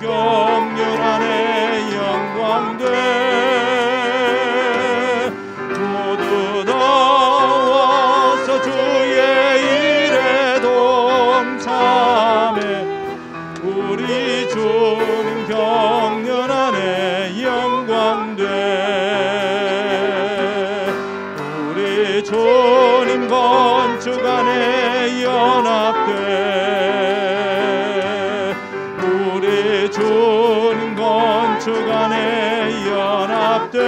경륜하네 영광돼 모두 나와서 주의 일에 동참해 우리 주님 경륜하네 영광돼 우리 주님 건축 안에 연합돼 우리 주님 건축 안에 연합돼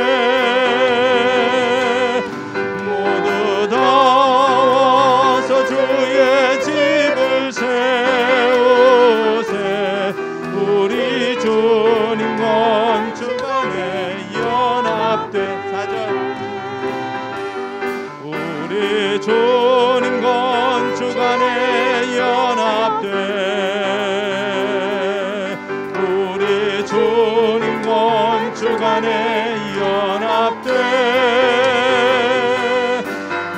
모두 나와서 주의 집을 세우세 우리 주님 건축 안에 연합돼 4절 우리 주님 건축 안에 연합돼 우리 주님 건축 안에 연합돼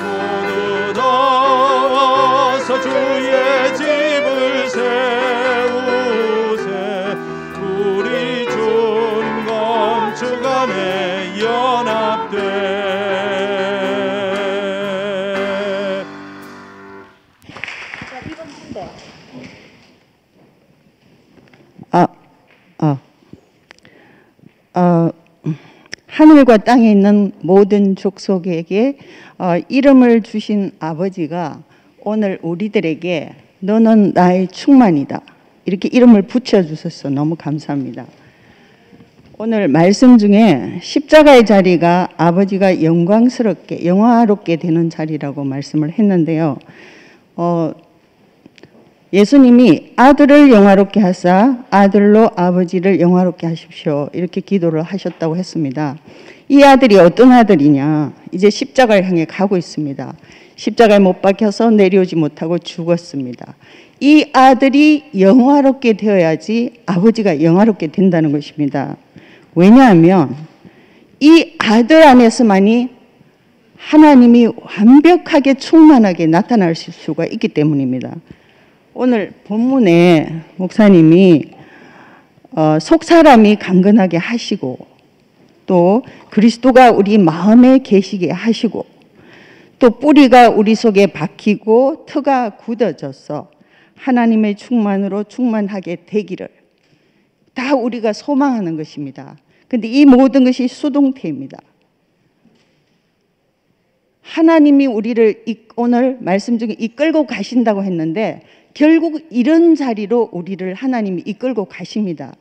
모두 나와서 주의 집을 세우세 우리 주님 건축 안에 연합돼. 자, 이번 문제. 하늘과 땅에 있는 모든 족속에게 이름을 주신 아버지가 오늘 우리들에게 너는 나의 충만이다 이렇게 이름을 붙여주셔서 너무 감사합니다. 오늘 말씀 중에 십자가의 자리가 아버지가 영광스럽게 영화롭게 되는 자리라고 말씀을 했는데요. 예수님이 아들을 영화롭게 하사 아들로 아버지를 영화롭게 하십시오 이렇게 기도를 하셨다고 했습니다. 이 아들이 어떤 아들이냐, 이제 십자가를 향해 가고 있습니다. 십자가에 못 박혀서 내려오지 못하고 죽었습니다. 이 아들이 영화롭게 되어야지 아버지가 영화롭게 된다는 것입니다. 왜냐하면 이 아들 안에서만이 하나님이 완벽하게 충만하게 나타나실 수가 있기 때문입니다. 오늘 본문에 목사님이 속 사람이 강건하게 하시고 또 그리스도가 우리 마음에 계시게 하시고 또 뿌리가 우리 속에 박히고 터가 굳어져서 하나님의 충만으로 충만하게 되기를 다 우리가 소망하는 것입니다. 근데 이 모든 것이 수동태입니다. 하나님이 우리를 오늘 말씀 중에 이끌고 가신다고 했는데 결국 이런 자리로 우리를 하나님이 이끌고 가십니다.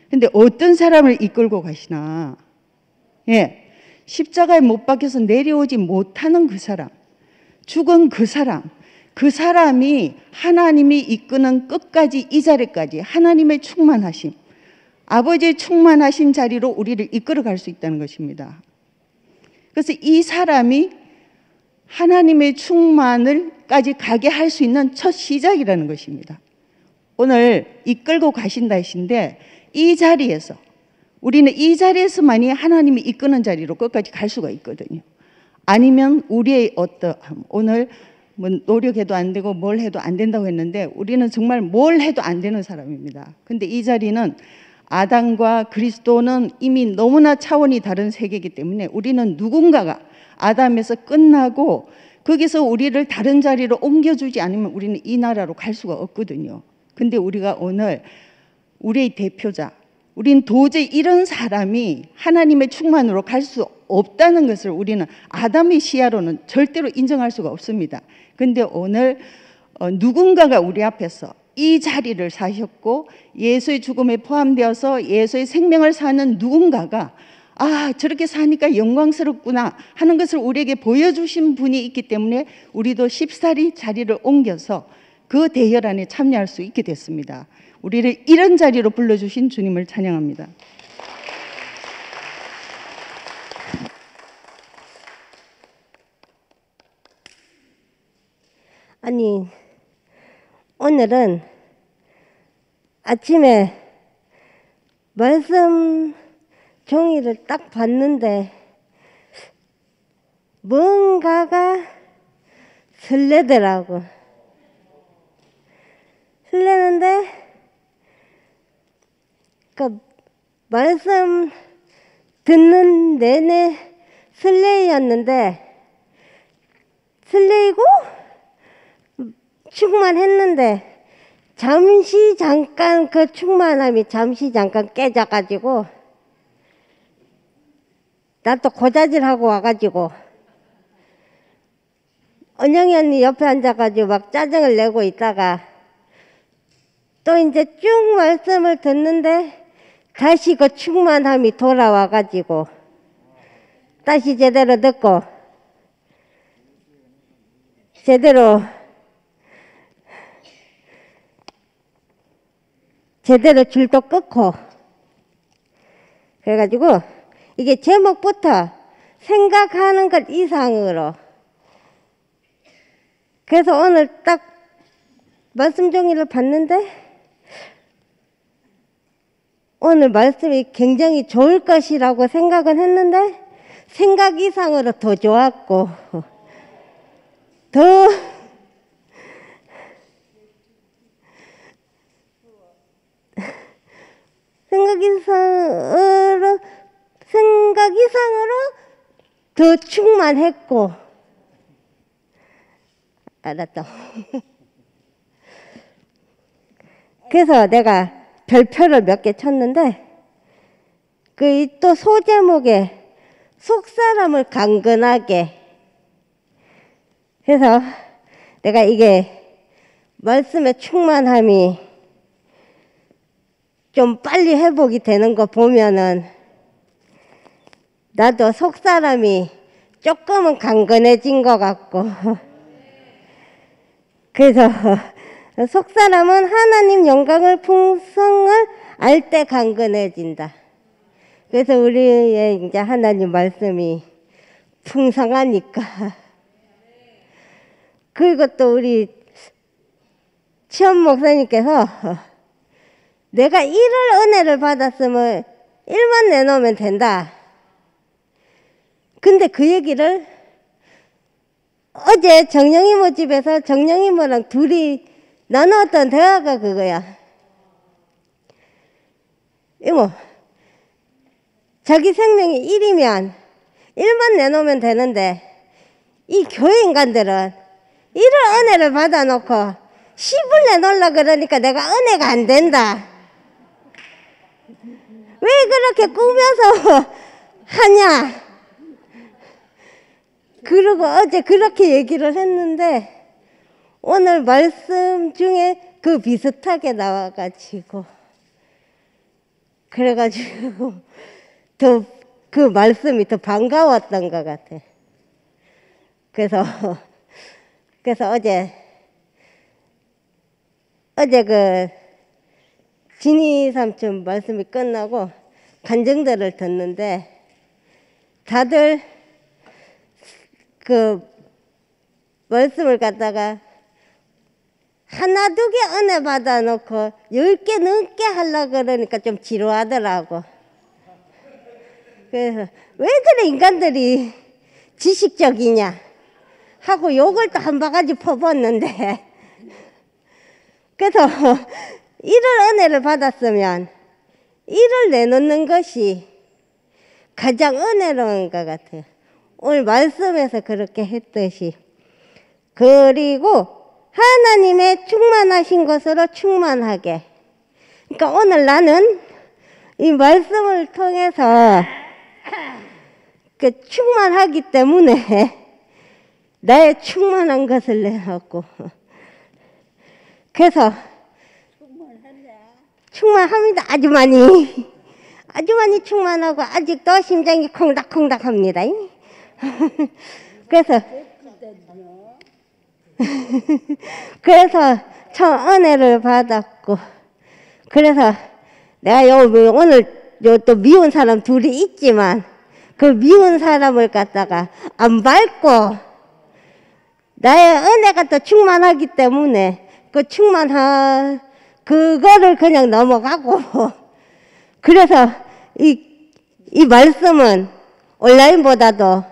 근데 어떤 사람을 이끌고 가시나? 예, 십자가에 못 박혀서 내려오지 못하는 그 사람, 죽은 그 사람이 하나님이 이끄는 끝까지 이 자리까지 하나님의 충만하심, 아버지의 충만하신 자리로 우리를 이끌어 갈 수 있다는 것입니다. 그래서 이 사람이 하나님의 충만을까지 가게 할 수 있는 첫 시작이라는 것입니다. 오늘 이끌고 가신다 하신데 이 자리에서 우리는 이 자리에서만이 하나님이 이끄는 자리로 끝까지 갈 수가 있거든요. 아니면 우리의 어떠함, 오늘 뭐 노력해도 안 되고 뭘 해도 안 된다고 했는데 우리는 정말 뭘 해도 안 되는 사람입니다. 근데 이 자리는 아담과 그리스도는 이미 너무나 차원이 다른 세계이기 때문에 우리는 누군가가 아담에서 끝나고 거기서 우리를 다른 자리로 옮겨주지 않으면 우리는 이 나라로 갈 수가 없거든요. 근데 우리가 오늘 우리의 대표자, 우린 도저히 이런 사람이 하나님의 충만으로 갈 수 없다는 것을 우리는 아담의 시야로는 절대로 인정할 수가 없습니다. 근데 오늘 누군가가 우리 앞에서 이 자리를 사셨고 예수의 죽음에 포함되어서 예수의 생명을 사는 누군가가 아, 저렇게 사니까 영광스럽구나 하는 것을 우리에게 보여주신 분이 있기 때문에 우리도 쉽사리 자리를 옮겨서 그 대열 안에 참여할 수 있게 됐습니다. 우리를 이런 자리로 불러주신 주님을 찬양합니다. 아니, 오늘은 아침에 말씀 종이를 딱 봤는데 뭔가가 설레더라고. 설레는데 그 말씀 듣는 내내 설레이었는데 설레이고 충만했는데 잠깐 그 충만함이 잠깐 깨져가지고 나 또 고자질하고 와가지고 은영이 언니 옆에 앉아가지고 막 짜증을 내고 있다가 또 이제 쭉 말씀을 듣는데 다시 그 충만함이 돌아와가지고 다시 제대로 듣고 제대로 줄도 끊고 그래가지고 이게 제목부터 생각하는 것 이상으로 그래서 오늘 딱 말씀 종이를 봤는데 오늘 말씀이 굉장히 좋을 것이라고 생각은 했는데 생각 이상으로 더 좋았고 더 생각 이상으로 더 충만했고 알았다. 그래서 내가 별표를 몇 개 쳤는데 그 또 소제목에 속사람을 강건하게 해서 내가 이게 말씀의 충만함이 좀 빨리 회복이 되는 거 보면은 나도 속사람이 조금은 강건해진 것 같고 그래서 속사람은 하나님 영광을 풍성을 알 때 강건해진다. 그래서 우리의 이제 하나님 말씀이 풍성하니까 그리고 또 우리 치엄 목사님께서 내가 일을 은혜를 받았으면 일만 내놓으면 된다. 근데 그 얘기를 어제 정영이모 집에서 정영이모랑 둘이 나누었던 대화가 그거야. 이모, 자기 생명이 일이면 일만 내놓으면 되는데 이 교회 인간들은 일을 은혜를 받아놓고 10을 내놓으려고 그러니까 내가 은혜가 안 된다. 왜 그렇게 꾸며서 하냐. 그리고 어제 그렇게 얘기를 했는데 오늘 말씀 중에 그 비슷하게 나와가지고 그래가지고 더 그 말씀이 더 반가웠던 것 같아. 그래서 어제 그 진희 삼촌 말씀이 끝나고 간증들을 듣는데 다들 그 말씀을 갖다가 하나 두 개 은혜 받아놓고 10개 넘게 하려고 그러니까 좀 지루하더라고. 그래서 왜 그래 인간들이 지식적이냐 하고 욕을 또 한 바가지 퍼붓는데 그래서 일을 은혜를 받았으면 일을 내놓는 것이 가장 은혜로운 것 같아요. 오늘 말씀에서 그렇게 했듯이. 그리고 하나님의 충만하신 것으로 충만하게. 그러니까 오늘 나는 이 말씀을 통해서 그 충만하기 때문에 나의 충만한 것을 내놓고 그래서 충만합니다. 아주 많이 충만하고 아직도 심장이 콩닥콩닥합니다. 그래서 저 은혜를 받았고 그래서 내가 오늘 또 미운 사람 둘이 있지만 그 미운 사람을 갖다가 안 밟고 나의 은혜가 또 충만하기 때문에 그거를 그냥 넘어가고 그래서 이 말씀은 온라인보다도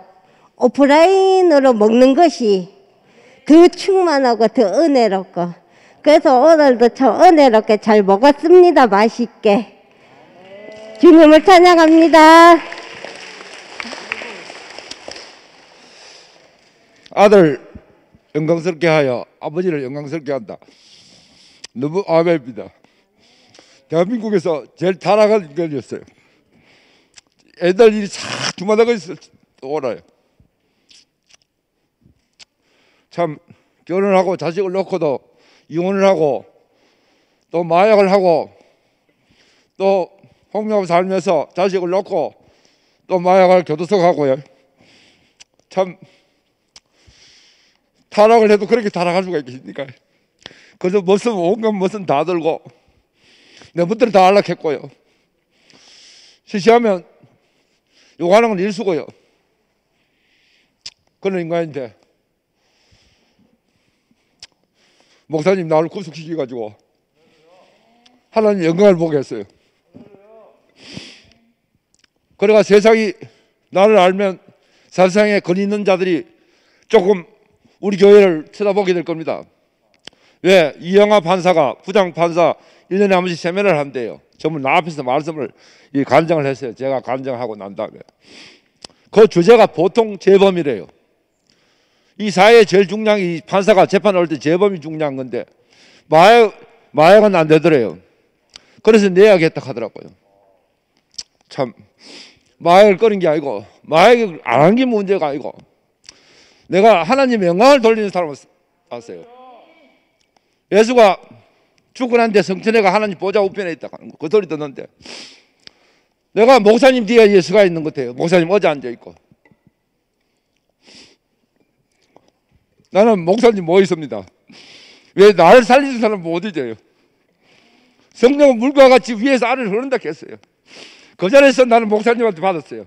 오프라인으로 먹는 것이 더 충만하고 더 은혜롭고 그래서 오늘도 저 은혜롭게 잘 먹었습니다. 맛있게. 주님을 찬양합니다. 아들 영광스럽게 하여 아버지를 영광스럽게 한다. 너무 아멘입니다. 대한민국에서 제일 타락한 인간이었어요. 애들 일이 싹 주마다가 오라요. 참 결혼을 하고 자식을 놓고도 이혼을 하고 또 마약을 하고 또 홍명하고 살면서 자식을 놓고 또 마약을 교도소 가고요. 참 타락을 해도 그렇게 타락할 수가 있겠습니까? 그래서 온갖 무슨 다 들고 내 것들은 다 안락했고요. 시시하면 욕하는 건 일수고요. 그런 인간인데 목사님 나를 구속시켜가지고 하나님 영광을 보게 했어요. 그래가 세상이 나를 알면 세상에 권 있는 자들이 조금 우리 교회를 쳐다보게 될 겁니다. 왜? 이영하 판사가 부장판사 1년에 한 번씩 세면을 한대요. 전부 나 앞에서 말씀을 간증을 했어요. 제가 간증하고 난 다음에 그 주제가 보통 재범이래요. 이 사회의 제일 중요한 이 판사가 재판 올 때 재범이 중요한 건데 마약은 안 되더래요. 그래서 내야겠다 하더라고요. 참 마약을 끊은 게 아니고 마약을 안 한 게 문제가 아니고 내가 하나님의 영광을 돌리는 사람을 봤어요. 예수가 죽고 난 뒤에 성천회가 하나님 보좌 우편에 있다고 하는 거 그 소리 듣는데 내가 목사님 뒤에 예수가 있는 것 같아요. 목사님 어제 앉아있고 나는 목사님 뭐 있습니다. 왜 나를 살리는 사람 못 잊어요. 성령은 물과 같이 위에서 아래로 흐른다 했어요. 그 자리에서 나는 목사님한테 받았어요.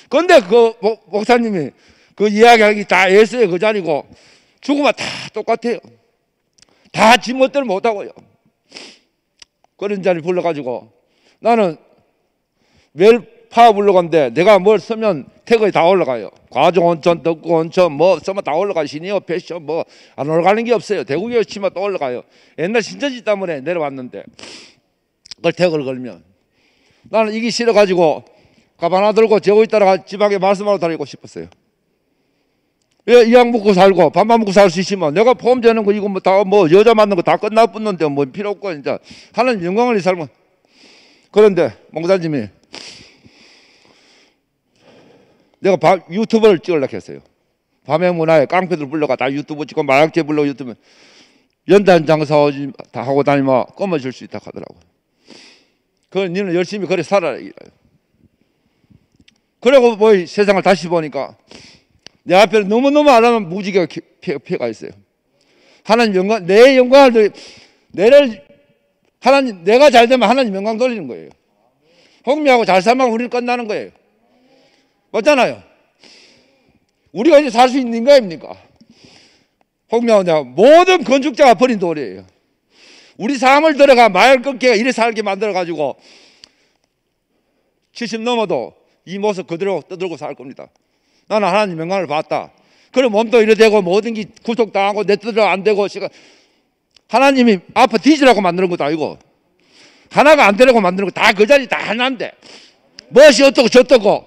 그런데 그 목사님이 그 이야기하기 다 예수의 그 자리고 죽으면 다 똑같아요. 다 지 멋대로 못하고요. 그런 자리 불러가지고 나는 매일 파 불러간데 내가 뭘 쓰면 태그에 다 올라가요. 과정 온천, 덕구 온천 뭐 쓰면 다 올라가요. 시니어 패션 뭐 안 올라가는 게 없어요. 대구교회 치면 또 올라가요. 옛날 신천지 때문에 내려왔는데 그걸 태그를 걸면 나는 이게 싫어가지고 가방 하나 들고 제고 있다가 지방에 말씀하러 다니고 싶었어요. 왜 이약 먹고 살고 밥만 먹고 살 수 있으면 내가 보험 되는 거 이거 뭐 다 뭐 여자 만난 거 다 끝나붙는데 뭐 필요 없고 이제 하나님 영광을 위해 살면. 그런데 목사님이 내가 유튜브를 찍으려고 했어요. 밤의 문화에 깡패들 불러가 다 유튜브 찍고 마약제 불러 유튜브 연단 장사 다 하고 다니면 검어질 수 있다 하더라고요. 그건 너는 열심히 그래 살아라 이래요. 그리고 뭐 세상을 다시 보니까 내 앞에 너무너무 안 하면 무지개가 펴가 있어요. 하나님 영광, 내 영광을 하나님 내가 잘 되면 하나님 영광 돌리는 거예요. 홍미하고 잘 살면 우리는 끝나는 거예요. 맞잖아요. 우리가 이제 살 수 있는 거 아닙니까? 홍미하고 내가 모든 건축자가 버린 돌이에요. 우리 삶을 들어가 마을 끊기가 이래 살게 만들어가지고 70 넘어도 이 모습 그대로 떠들고 살 겁니다. 나는 하나님 영광을 봤다. 그럼 몸도 이래 되고 모든 게 구속당하고 내 뜻대로 안 되고 하나님이 아파 뒤지라고 만드는 것도 아니고 하나가 안 되라고 만드는 거 다 그 자리 다 하나인데 무엇이 어떻고 저떻고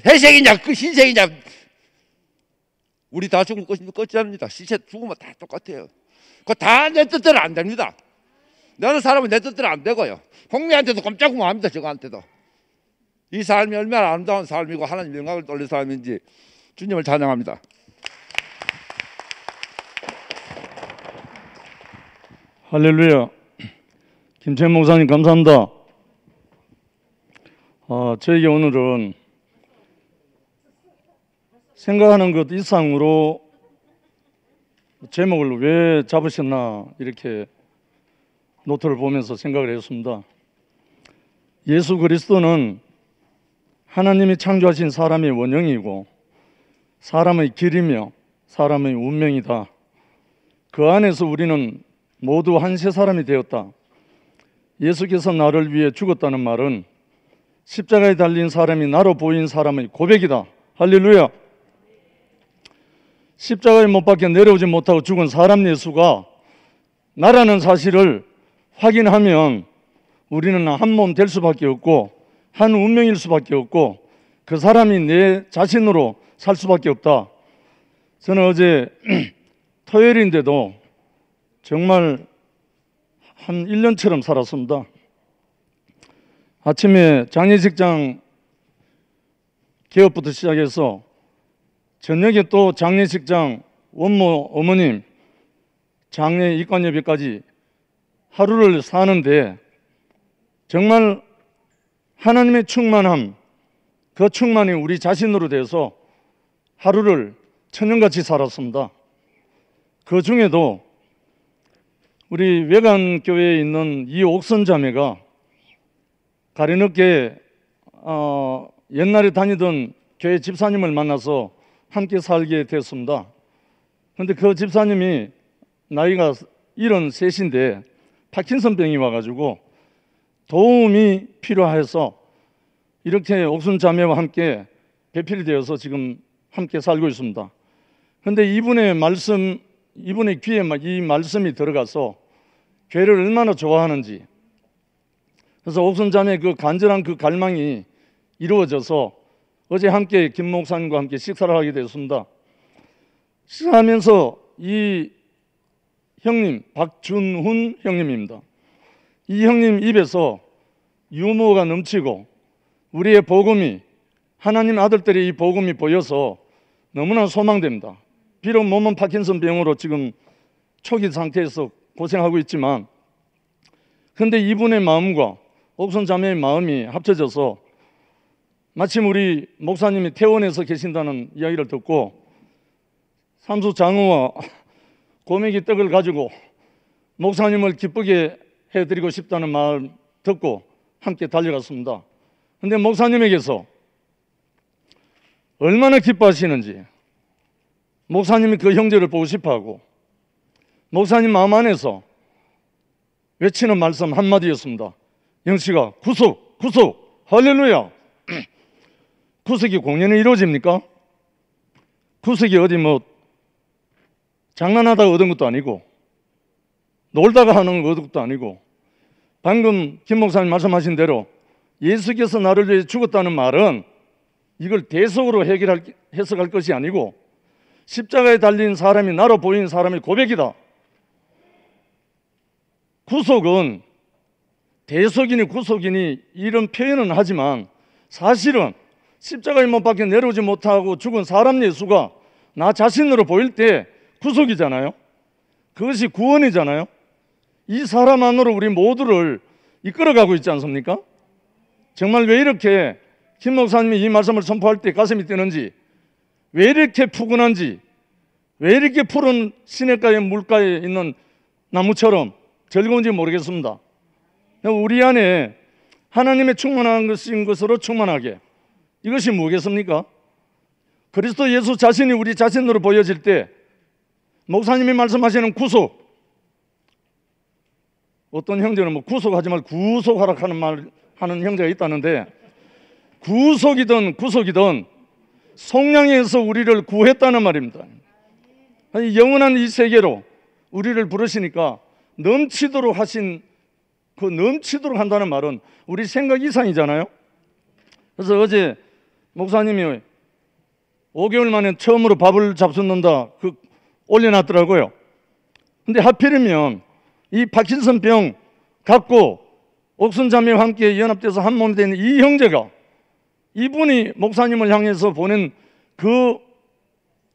회색이냐 그 흰색이냐 우리 다 죽을 것이면 끝이랍니다. 시체 죽으면 다 똑같아요. 그거 다 내 뜻대로 안 됩니다. 나는 사람은 내 뜻대로 안 되고요. 홍미한테도 꼼짝 못 합니다. 저거한테도. 이 삶이 얼마나 아름다운 삶이고 하나님 영광을 돌리는 삶인지 주님을 찬양합니다. 할렐루야. 김채 목사님 감사합니다. 저에게 오늘은 생각하는 것 이상으로 제목을 왜 잡으셨나 이렇게 노트를 보면서 생각을 했습니다. 예수 그리스도는 하나님이 창조하신 사람의 원형이고 사람의 길이며 사람의 운명이다. 그 안에서 우리는 모두 한 세 사람이 되었다. 예수께서 나를 위해 죽었다는 말은 십자가에 달린 사람이 나로 보인 사람의 고백이다. 할렐루야. 십자가에 못 박혀 내려오지 못하고 죽은 사람 예수가 나라는 사실을 확인하면 우리는 한 몸 될 수밖에 없고 한 운명일 수밖에 없고 그 사람이 내 자신으로 살 수밖에 없다. 저는 어제 토요일인데도 정말 한 1년처럼 살았습니다. 아침에 장례식장 개업부터 시작해서 저녁에 또 장례식장 원모 어머님 장례 입관 예배까지 하루를 사는데 정말 하나님의 충만함, 그 충만이 우리 자신으로 돼서 하루를 천년같이 살았습니다. 그 중에도 우리 외관교회에 있는 이옥선 자매가 가리늦게 옛날에 다니던 교회 집사님을 만나서 함께 살게 됐습니다. 그런데 그 집사님이 나이가 73인데 파킨슨병이 와가지고 도움이 필요해서 이렇게 옥순 자매와 함께 배필이 되어서 지금 함께 살고 있습니다. 그런데 이분의 귀에 이 말씀이 들어가서 교회를 얼마나 좋아하는지, 그래서 옥순 자매의 그 간절한 그 갈망이 이루어져서 어제 함께 김 목사님과 함께 식사를 하게 되었습니다. 식사하면서 이 형님, 박준훈 형님입니다. 이 형님 입에서 유머가 넘치고 우리의 복음이, 하나님 아들들의 이 복음이 보여서 너무나 소망됩니다. 비록 몸은 파킨슨 병으로 지금 초기 상태에서 고생하고 있지만, 그런데 이분의 마음과 옥선 자매의 마음이 합쳐져서 마침 우리 목사님이 퇴원해서 계신다는 이야기를 듣고 삼수 장어와 고메기 떡을 가지고 목사님을 기쁘게 해드리고 싶다는 말 듣고 함께 달려갔습니다. 그런데 목사님에게서 얼마나 기뻐하시는지, 목사님이 그 형제를 보고 싶어하고 목사님 마음 안에서 외치는 말씀 한마디였습니다. 영씨가 구속, 구속, 할렐루야. 구속이 공연이 이루어집니까? 구속이 어디 뭐 장난하다가 얻은 것도 아니고 놀다가 하는 것도 아니고, 방금 김 목사님 말씀하신 대로 예수께서 나를 위해 죽었다는 말은 이걸 대속으로 해석할 것이 아니고 십자가에 달린 사람이 나로 보인 사람의 고백이다. 구속은 대속이니 구속이니 이런 표현은 하지만 사실은 십자가에 못 박혀 내려오지 못하고 죽은 사람 예수가 나 자신으로 보일 때 구속이잖아요. 그것이 구원이잖아요. 이 사람 안으로 우리 모두를 이끌어가고 있지 않습니까? 정말 왜 이렇게 김 목사님이 이 말씀을 선포할 때 가슴이 뛰는지, 왜 이렇게 푸근한지, 왜 이렇게 푸른 시냇가의 물가에 있는 나무처럼 즐거운지 모르겠습니다. 우리 안에 하나님의 충만한 것인 것으로 충만하게, 이것이 뭐겠습니까? 그리스도 예수 자신이 우리 자신으로 보여질 때 목사님이 말씀하시는 구속, 어떤 형제는 뭐 구속하지 말고 구속하라 하는 말 하는 형제가 있다는데, 구속이든 구속이든 속량에서 우리를 구했다는 말입니다. 아니, 영원한 이 세계로 우리를 부르시니까 넘치도록 하신, 그 넘치도록 한다는 말은 우리 생각 이상이잖아요. 그래서 어제 목사님이 5개월 만에 처음으로 밥을 잡숫는다 그 올려놨더라고요. 근데 하필이면 이 파킨슨병 갖고 옥순 자매와 함께 연합돼서 한 몸이 된 이 형제가, 이분이 목사님을 향해서 보낸 그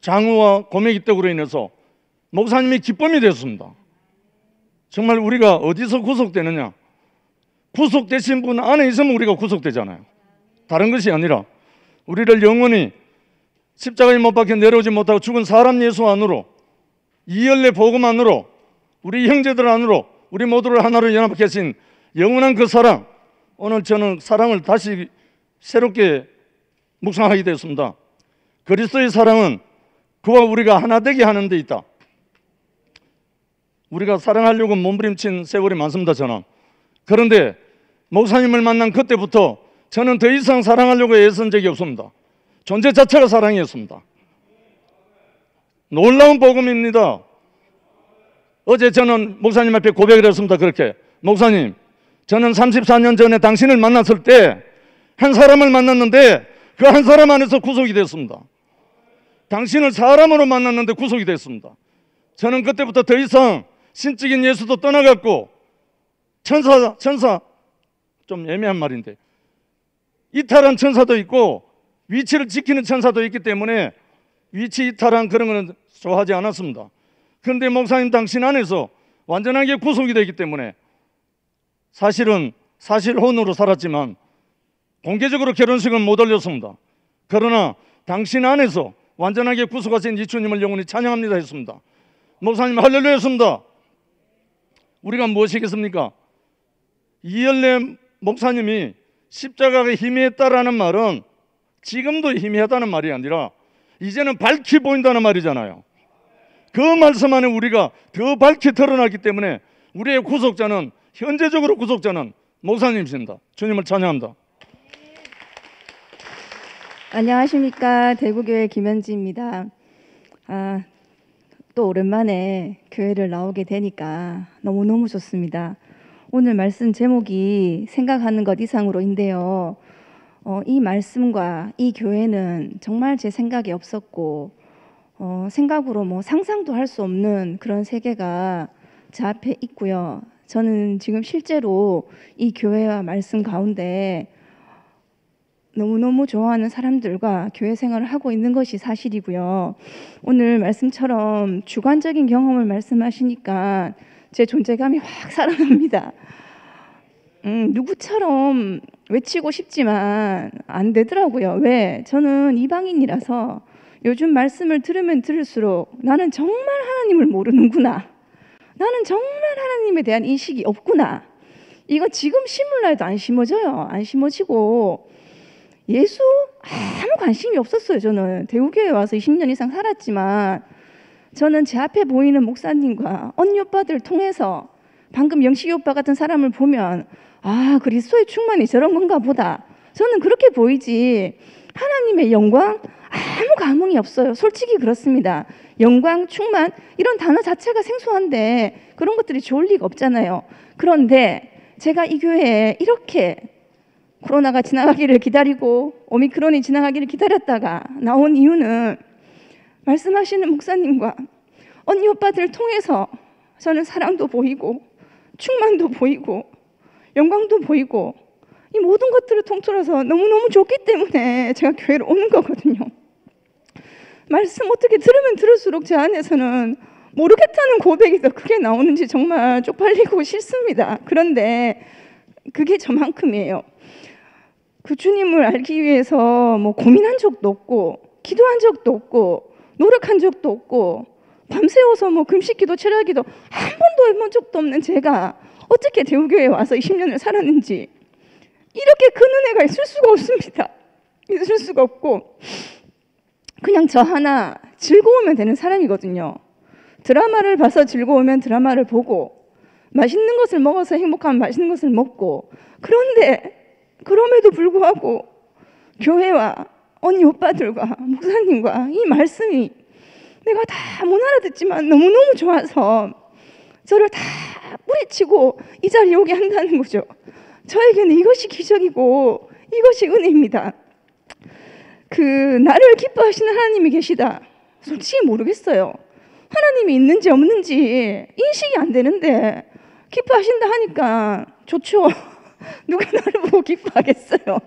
장어와 고메기 떡으로 인해서 목사님이 기쁨이 됐습니다. 정말 우리가 어디서 구속되느냐? 구속되신 분 안에 있으면 우리가 구속되잖아요. 다른 것이 아니라 우리를 영원히 십자가에 못 박혀 내려오지 못하고 죽은 사람 예수 안으로, 이열의 복음 안으로, 우리 형제들 안으로 우리 모두를 하나로 연합해 계신 영원한 그 사랑, 오늘 저는 사랑을 다시 새롭게 묵상하게 되었습니다. 그리스도의 사랑은 그와 우리가 하나 되게 하는 데 있다. 우리가 사랑하려고 몸부림친 세월이 많습니다, 저는. 그런데 목사님을 만난 그때부터 저는 더 이상 사랑하려고 애쓴 적이 없습니다. 존재 자체가 사랑이었습니다. 놀라운 복음입니다. 어제 저는 목사님 앞에 고백을 했습니다. 그렇게, 목사님, 저는 34년 전에 당신을 만났을 때 한 사람을 만났는데 그 한 사람 안에서 구속이 됐습니다. 당신을 사람으로 만났는데 구속이 됐습니다. 저는 그때부터 더 이상 신적인 예수도 떠나갔고 천사 좀 애매한 말인데 이탈한 천사도 있고 위치를 지키는 천사도 있기 때문에 위치 이탈한 그런 거는 좋아하지 않았습니다. 그런데 목사님 당신 안에서 완전하게 구속이 되기 때문에 사실은 사실혼으로 살았지만 공개적으로 결혼식은 못 올렸습니다. 그러나 당신 안에서 완전하게 구속하신 이 주님을 영원히 찬양합니다 했습니다. 목사님 할렐루야 했습니다. 우리가 무엇이겠습니까? 이열래 목사님이 십자가가 희미했다라는 말은 지금도 희미하다는 말이 아니라 이제는 밝히 보인다는 말이잖아요. 그 말씀 안에 우리가 더 밝히 드러나기 때문에 우리의 구속자는, 현재적으로 구속자는 목사님이십니다. 주님을 찬양합니다. 안녕하십니까. 대구교회 김현지입니다. 또 오랜만에 교회를 나오게 되니까 너무너무 좋습니다. 오늘 말씀 제목이 생각하는 것 이상으로인데요. 이 말씀과 이 교회는 정말 제 생각이 없었고 생각으로 뭐 상상도 할 수 없는 그런 세계가 제 앞에 있고요. 저는 지금 실제로 이 교회와 말씀 가운데 너무너무 좋아하는 사람들과 교회 생활을 하고 있는 것이 사실이고요. 오늘 말씀처럼 주관적인 경험을 말씀하시니까 제 존재감이 확 살아납니다. 누구처럼 외치고 싶지만 안 되더라고요. 왜? 저는 이방인이라서 요즘 말씀을 들으면 들을수록 나는 정말 하나님을 모르는구나. 나는 정말 하나님에 대한 인식이 없구나. 이거 지금 심을라 해도 안 심어져요. 안 심어지고 예수 아무 관심이 없었어요. 저는 대구교회 와서 20년 이상 살았지만 저는 제 앞에 보이는 목사님과 언니 오빠들 통해서 방금 영식이 오빠 같은 사람을 보면 아, 그리스도의 충만이 저런 건가 보다. 저는 그렇게 보이지 하나님의 영광 아무 감흥이 없어요. 솔직히 그렇습니다. 영광, 충만 이런 단어 자체가 생소한데 그런 것들이 좋을 리가 없잖아요. 그런데 제가 이 교회에 이렇게 코로나가 지나가기를 기다리고 오미크론이 지나가기를 기다렸다가 나온 이유는 말씀하시는 목사님과 언니 오빠들을 통해서 저는 사랑도 보이고 충만도 보이고 영광도 보이고 이 모든 것들을 통틀어서 너무너무 좋기 때문에 제가 교회를 오는 거거든요. 말씀 어떻게 들으면 들을수록 제 안에서는 모르겠다는 고백이 더 크게 나오는지 정말 쪽팔리고 싫습니다. 그런데 그게 저만큼이에요. 그 주님을 알기 위해서 뭐 고민한 적도 없고 기도한 적도 없고 노력한 적도 없고 밤새워서 뭐 금식기도 철야기도 한 번도 해본 적도 없는 제가 어떻게 대우교회에 와서 20년을 살았는지 이렇게 큰 은혜가 있을 수가 없습니다. 있을 수가 없고 그냥 저 하나 즐거우면 되는 사람이거든요. 드라마를 봐서 즐거우면 드라마를 보고 맛있는 것을 먹어서 행복하면 맛있는 것을 먹고 그런데 그럼에도 불구하고 교회와 언니 오빠들과 목사님과 이 말씀이 내가 다 못 알아듣지만 너무너무 좋아서 저를 다 뿌리치고 이 자리에 오게 한다는 거죠. 저에게는 이것이 기적이고 이것이 은혜입니다. 그 나를 기뻐하시는 하나님이 계시다. 솔직히 모르겠어요. 하나님이 있는지 없는지 인식이 안 되는데 기뻐하신다 하니까 좋죠. 누가 나를 보고 기뻐하겠어요.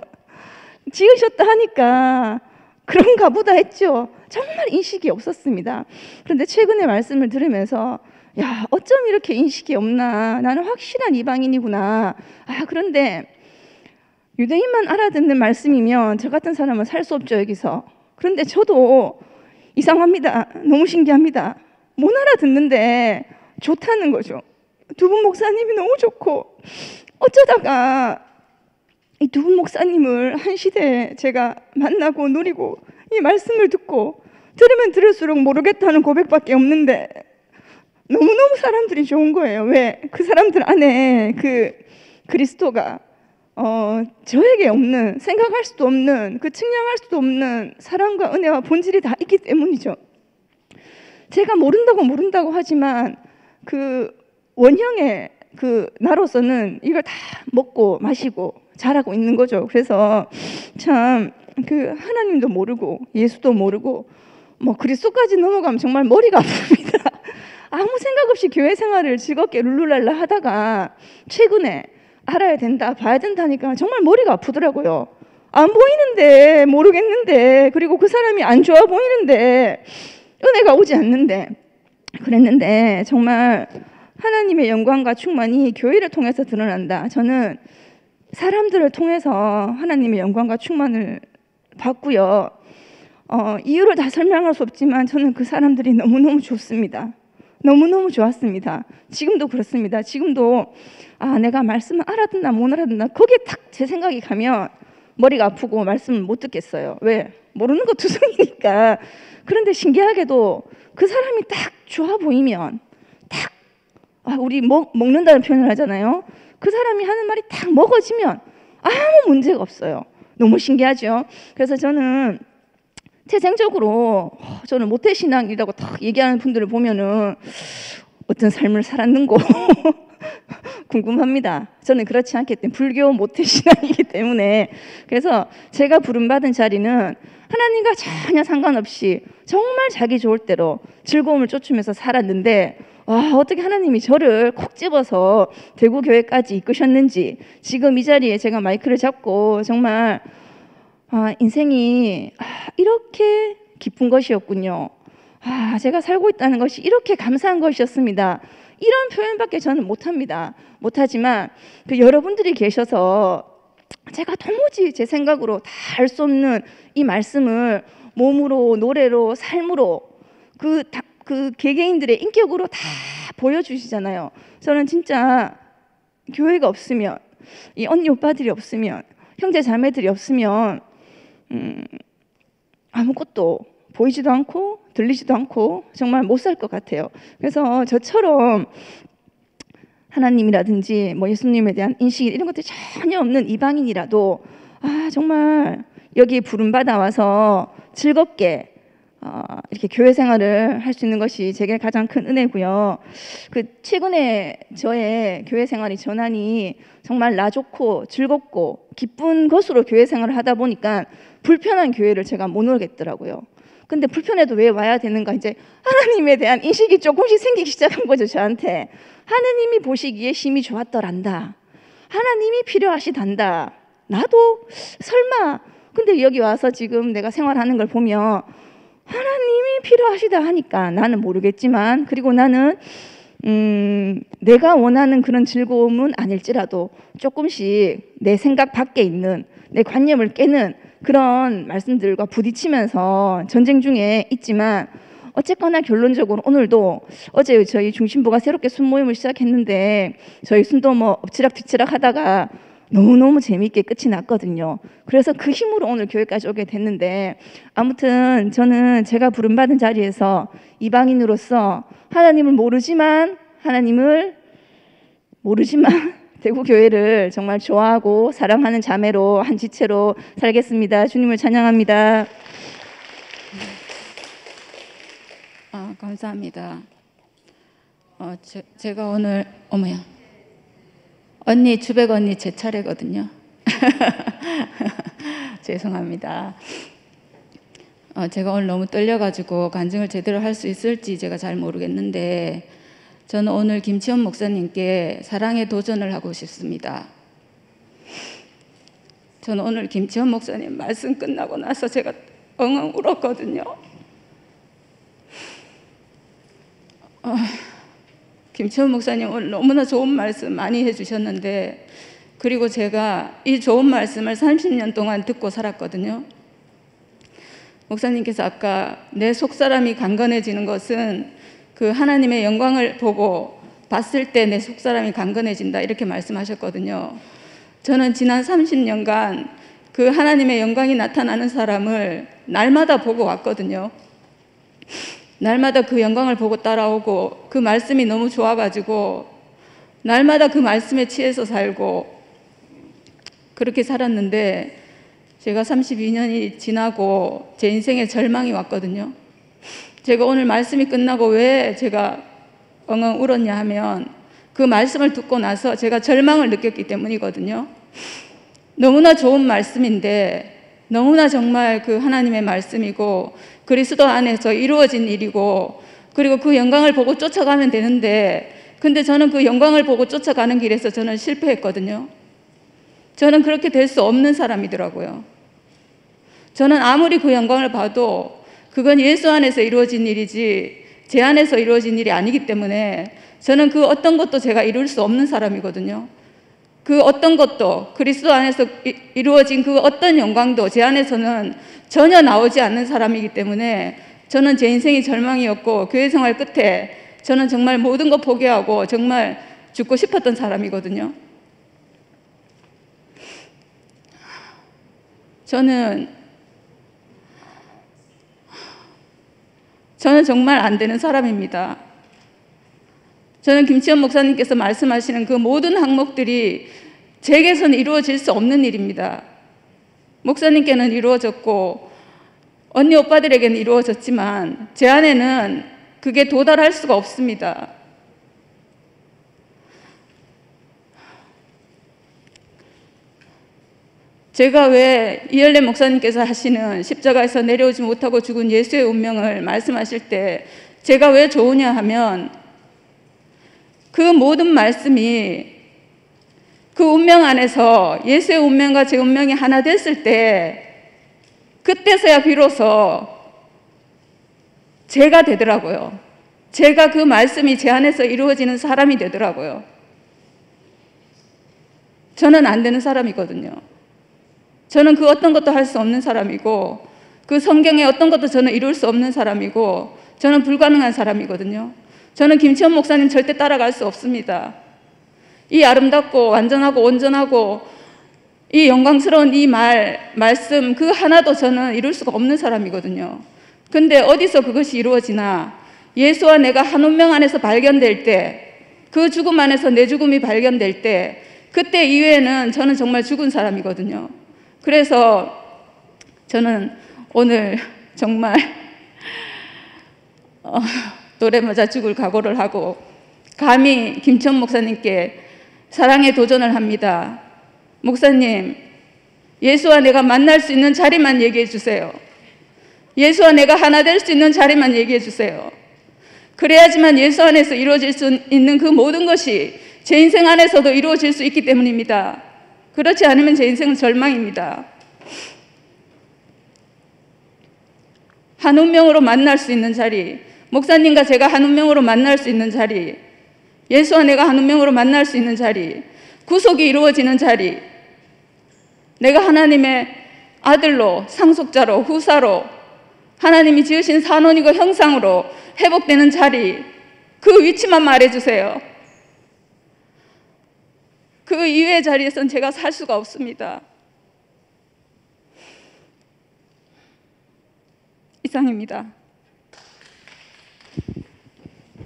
지으셨다 하니까 그런가 보다 했죠. 정말 인식이 없었습니다. 그런데 최근에 말씀을 들으면서 야, 어쩜 이렇게 인식이 없나. 나는 확실한 이방인이구나. 그런데 유대인만 알아듣는 말씀이면 저 같은 사람은 살 수 없죠, 여기서. 그런데 저도 이상합니다. 너무 신기합니다. 못 알아듣는데 좋다는 거죠. 두 분 목사님이 너무 좋고 어쩌다가 이 두 분 목사님을 한 시대에 제가 만나고 누리고 이 말씀을 듣고 들으면 들을수록 모르겠다는 고백밖에 없는데 너무너무 사람들이 좋은 거예요. 왜? 그 사람들 안에 그 그리스도가 저에게 없는, 생각할 수도 없는, 그 측량할 수도 없는 사랑과 은혜와 본질이 다 있기 때문이죠. 제가 모른다고 하지만 그 원형의 나로서는 이걸 다 먹고 마시고 자라고 있는 거죠. 그래서 참 하나님도 모르고 예수도 모르고 뭐 그리스도까지 넘어가면 정말 머리가 아픕니다. 아무 생각 없이 교회 생활을 즐겁게 룰루랄라 하다가 최근에 알아야 된다, 봐야 된다니까 정말 머리가 아프더라고요. 안 보이는데, 모르겠는데, 그리고 그 사람이 안 좋아 보이는데, 은혜가 오지 않는데, 그랬는데 정말 하나님의 영광과 충만이 교회를 통해서 드러난다. 저는 사람들을 통해서 하나님의 영광과 충만을 받고요. 이유를 다 설명할 수 없지만 저는 그 사람들이 너무너무 좋습니다. 너무너무 좋았습니다. 지금도 그렇습니다. 지금도 내가 말씀을 알아듣나 못 알아듣나 거기에 딱 제 생각이 가면 머리가 아프고 말씀을 못 듣겠어요. 왜? 모르는 거 투성이니까. 그런데 신기하게도 그 사람이 딱 좋아 보이면 딱 우리 먹는다는 표현을 하잖아요. 그 사람이 하는 말이 딱 먹어지면 아무 문제가 없어요. 너무 신기하죠. 그래서 저는 태생적으로 저는 모태신앙이라고 딱 얘기하는 분들을 보면은 어떤 삶을 살았는고 궁금합니다. 저는 그렇지 않기 때문에 불교 모태신앙이기 때문에. 그래서 제가 부름받은 자리는 하나님과 전혀 상관없이 정말 자기 좋을 대로 즐거움을 쫓으면서 살았는데 어떻게 하나님이 저를 콕 집어서 대구교회까지 이끄셨는지, 지금 이 자리에 제가 마이크를 잡고 정말 인생이 이렇게 기쁜 것이었군요. 제가 살고 있다는 것이 이렇게 감사한 것이었습니다. 이런 표현밖에 저는 못합니다. 못하지만 여러분들이 계셔서 제가 도무지 제 생각으로 다 할 수 없는 이 말씀을 몸으로, 노래로, 삶으로 그 개개인들의 인격으로 다 보여주시잖아요. 저는 진짜 교회가 없으면, 이 언니 오빠들이 없으면, 형제 자매들이 없으면 아무것도 보이지도 않고 들리지도 않고 정말 못 살 것 같아요. 그래서 저처럼 하나님이라든지 뭐 예수님에 대한 인식 이런 것들이 전혀 없는 이방인이라도 정말 여기 부름받아 와서 즐겁게 이렇게 교회 생활을 할 수 있는 것이 제게 가장 큰 은혜고요. 최근에 저의 교회 생활이 전환이 정말 나 좋고 즐겁고 기쁜 것으로 교회 생활을 하다 보니까 불편한 교회를 제가 못 오겠더라고요. 근데 불편해도 왜 와야 되는가? 이제 하나님에 대한 인식이 조금씩 생기기 시작한 거죠, 저한테. 하나님이 보시기에 심히 좋았더란다. 하나님이 필요하시단다. 나도 설마. 근데 여기 와서 지금 내가 생활하는 걸 보면 하나님이 필요하시다 하니까 나는 모르겠지만, 그리고 나는 내가 원하는 그런 즐거움은 아닐지라도 조금씩 내 생각 밖에 있는, 내 관념을 깨는 그런 말씀들과 부딪히면서 전쟁 중에 있지만, 어쨌거나 결론적으로 오늘도 어제 저희 중심부가 새롭게 순모임을 시작했는데 저희 순도 뭐 엎치락뒤치락 하다가 너무너무 재미있게 끝이 났거든요. 그래서 그 힘으로 오늘 교회까지 오게 됐는데, 아무튼 저는 제가 부름받은 자리에서 이방인으로서 하나님을 모르지만 대구교회를 정말 좋아하고 사랑하는 자매로 한 지체로 살겠습니다. 주님을 찬양합니다. 감사합니다. 제가 오늘 언니 주백 언니 제 차례거든요. 죄송합니다. 제가 오늘 너무 떨려가지고 간증을 제대로 할 수 있을지 제가 잘 모르겠는데, 저는 오늘 김치원 목사님께 사랑의 도전을 하고 싶습니다. 저는 오늘 김치원 목사님 말씀 끝나고 나서 제가 엉엉 울었거든요. 김치원 목사님 오늘 너무나 좋은 말씀 많이 해주셨는데, 그리고 제가 이 좋은 말씀을 30년 동안 듣고 살았거든요. 목사님께서 아까 내 속사람이 강건해지는 것은 그 하나님의 영광을 보고 봤을 때 내 속사람이 강건해진다, 이렇게 말씀하셨거든요. 저는 지난 30년간 그 하나님의 영광이 나타나는 사람을 날마다 보고 왔거든요. 날마다 그 영광을 보고 따라오고, 그 말씀이 너무 좋아가지고 날마다 그 말씀에 취해서 살고 그렇게 살았는데, 제가 32년이 지나고 제 인생에 절망이 왔거든요. 제가 오늘 말씀이 끝나고 왜 제가 엉엉 울었냐 하면, 그 말씀을 듣고 나서 제가 절망을 느꼈기 때문이거든요. 너무나 좋은 말씀인데 너무나 정말 그 하나님의 말씀이고 그리스도 안에서 이루어진 일이고 그리고 그 영광을 보고 쫓아가면 되는데 근데 저는 그 영광을 보고 쫓아가는 길에서 저는 실패했거든요. 저는 그렇게 될 수 없는 사람이더라고요. 저는 아무리 그 영광을 봐도 그건 예수 안에서 이루어진 일이지 제 안에서 이루어진 일이 아니기 때문에 저는 그 어떤 것도 제가 이룰 수 없는 사람이거든요. 그 어떤 것도 그리스도 안에서 이루어진 그 어떤 영광도 제 안에서는 전혀 나오지 않는 사람이기 때문에 저는 제 인생이 절망이었고 교회 생활 끝에 저는 정말 모든 거 포기하고 정말 죽고 싶었던 사람이거든요. 저는 정말 안 되는 사람입니다. 저는 김치현 목사님께서 말씀하시는 그 모든 항목들이 제게서는 이루어질 수 없는 일입니다. 목사님께는 이루어졌고 언니 오빠들에게는 이루어졌지만 제 안에는 그게 도달할 수가 없습니다. 제가 왜 이열래 목사님께서 하시는 십자가에서 내려오지 못하고 죽은 예수의 운명을 말씀하실 때 제가 왜 좋으냐 하면 그 모든 말씀이 그 운명 안에서 예수의 운명과 제 운명이 하나 됐을 때 그때서야 비로소 제가 되더라고요. 제가 그 말씀이 제 안에서 이루어지는 사람이 되더라고요. 저는 안 되는 사람이거든요. 저는 그 어떤 것도 할 수 없는 사람이고 그 성경의 어떤 것도 저는 이룰 수 없는 사람이고 저는 불가능한 사람이거든요. 저는 김치현 목사님 절대 따라갈 수 없습니다. 이 아름답고 완전하고 온전하고 이 영광스러운 이 말씀 그 하나도 저는 이룰 수가 없는 사람이거든요. 근데 어디서 그것이 이루어지나 예수와 내가 한 운명 안에서 발견될 때 그 죽음 안에서 내 죽음이 발견될 때 그때 이외에는 저는 정말 죽은 사람이거든요. 그래서 저는 오늘 정말 돌에 맞아 죽을 각오를 하고 감히 김치현 목사님께 사랑의 도전을 합니다. 목사님, 예수와 내가 만날 수 있는 자리만 얘기해 주세요. 예수와 내가 하나 될 수 있는 자리만 얘기해 주세요. 그래야지만 예수 안에서 이루어질 수 있는 그 모든 것이 제 인생 안에서도 이루어질 수 있기 때문입니다. 그렇지 않으면 제 인생은 절망입니다. 한 운명으로 만날 수 있는 자리, 목사님과 제가 한 운명으로 만날 수 있는 자리, 예수와 내가 한 운명으로 만날 수 있는 자리, 구속이 이루어지는 자리, 내가 하나님의 아들로, 상속자로, 후사로, 하나님이 지으신 산원이고 형상으로 회복되는 자리, 그 위치만 말해주세요. 그 이외의 자리에선 제가 살 수가 없습니다. 이상입니다.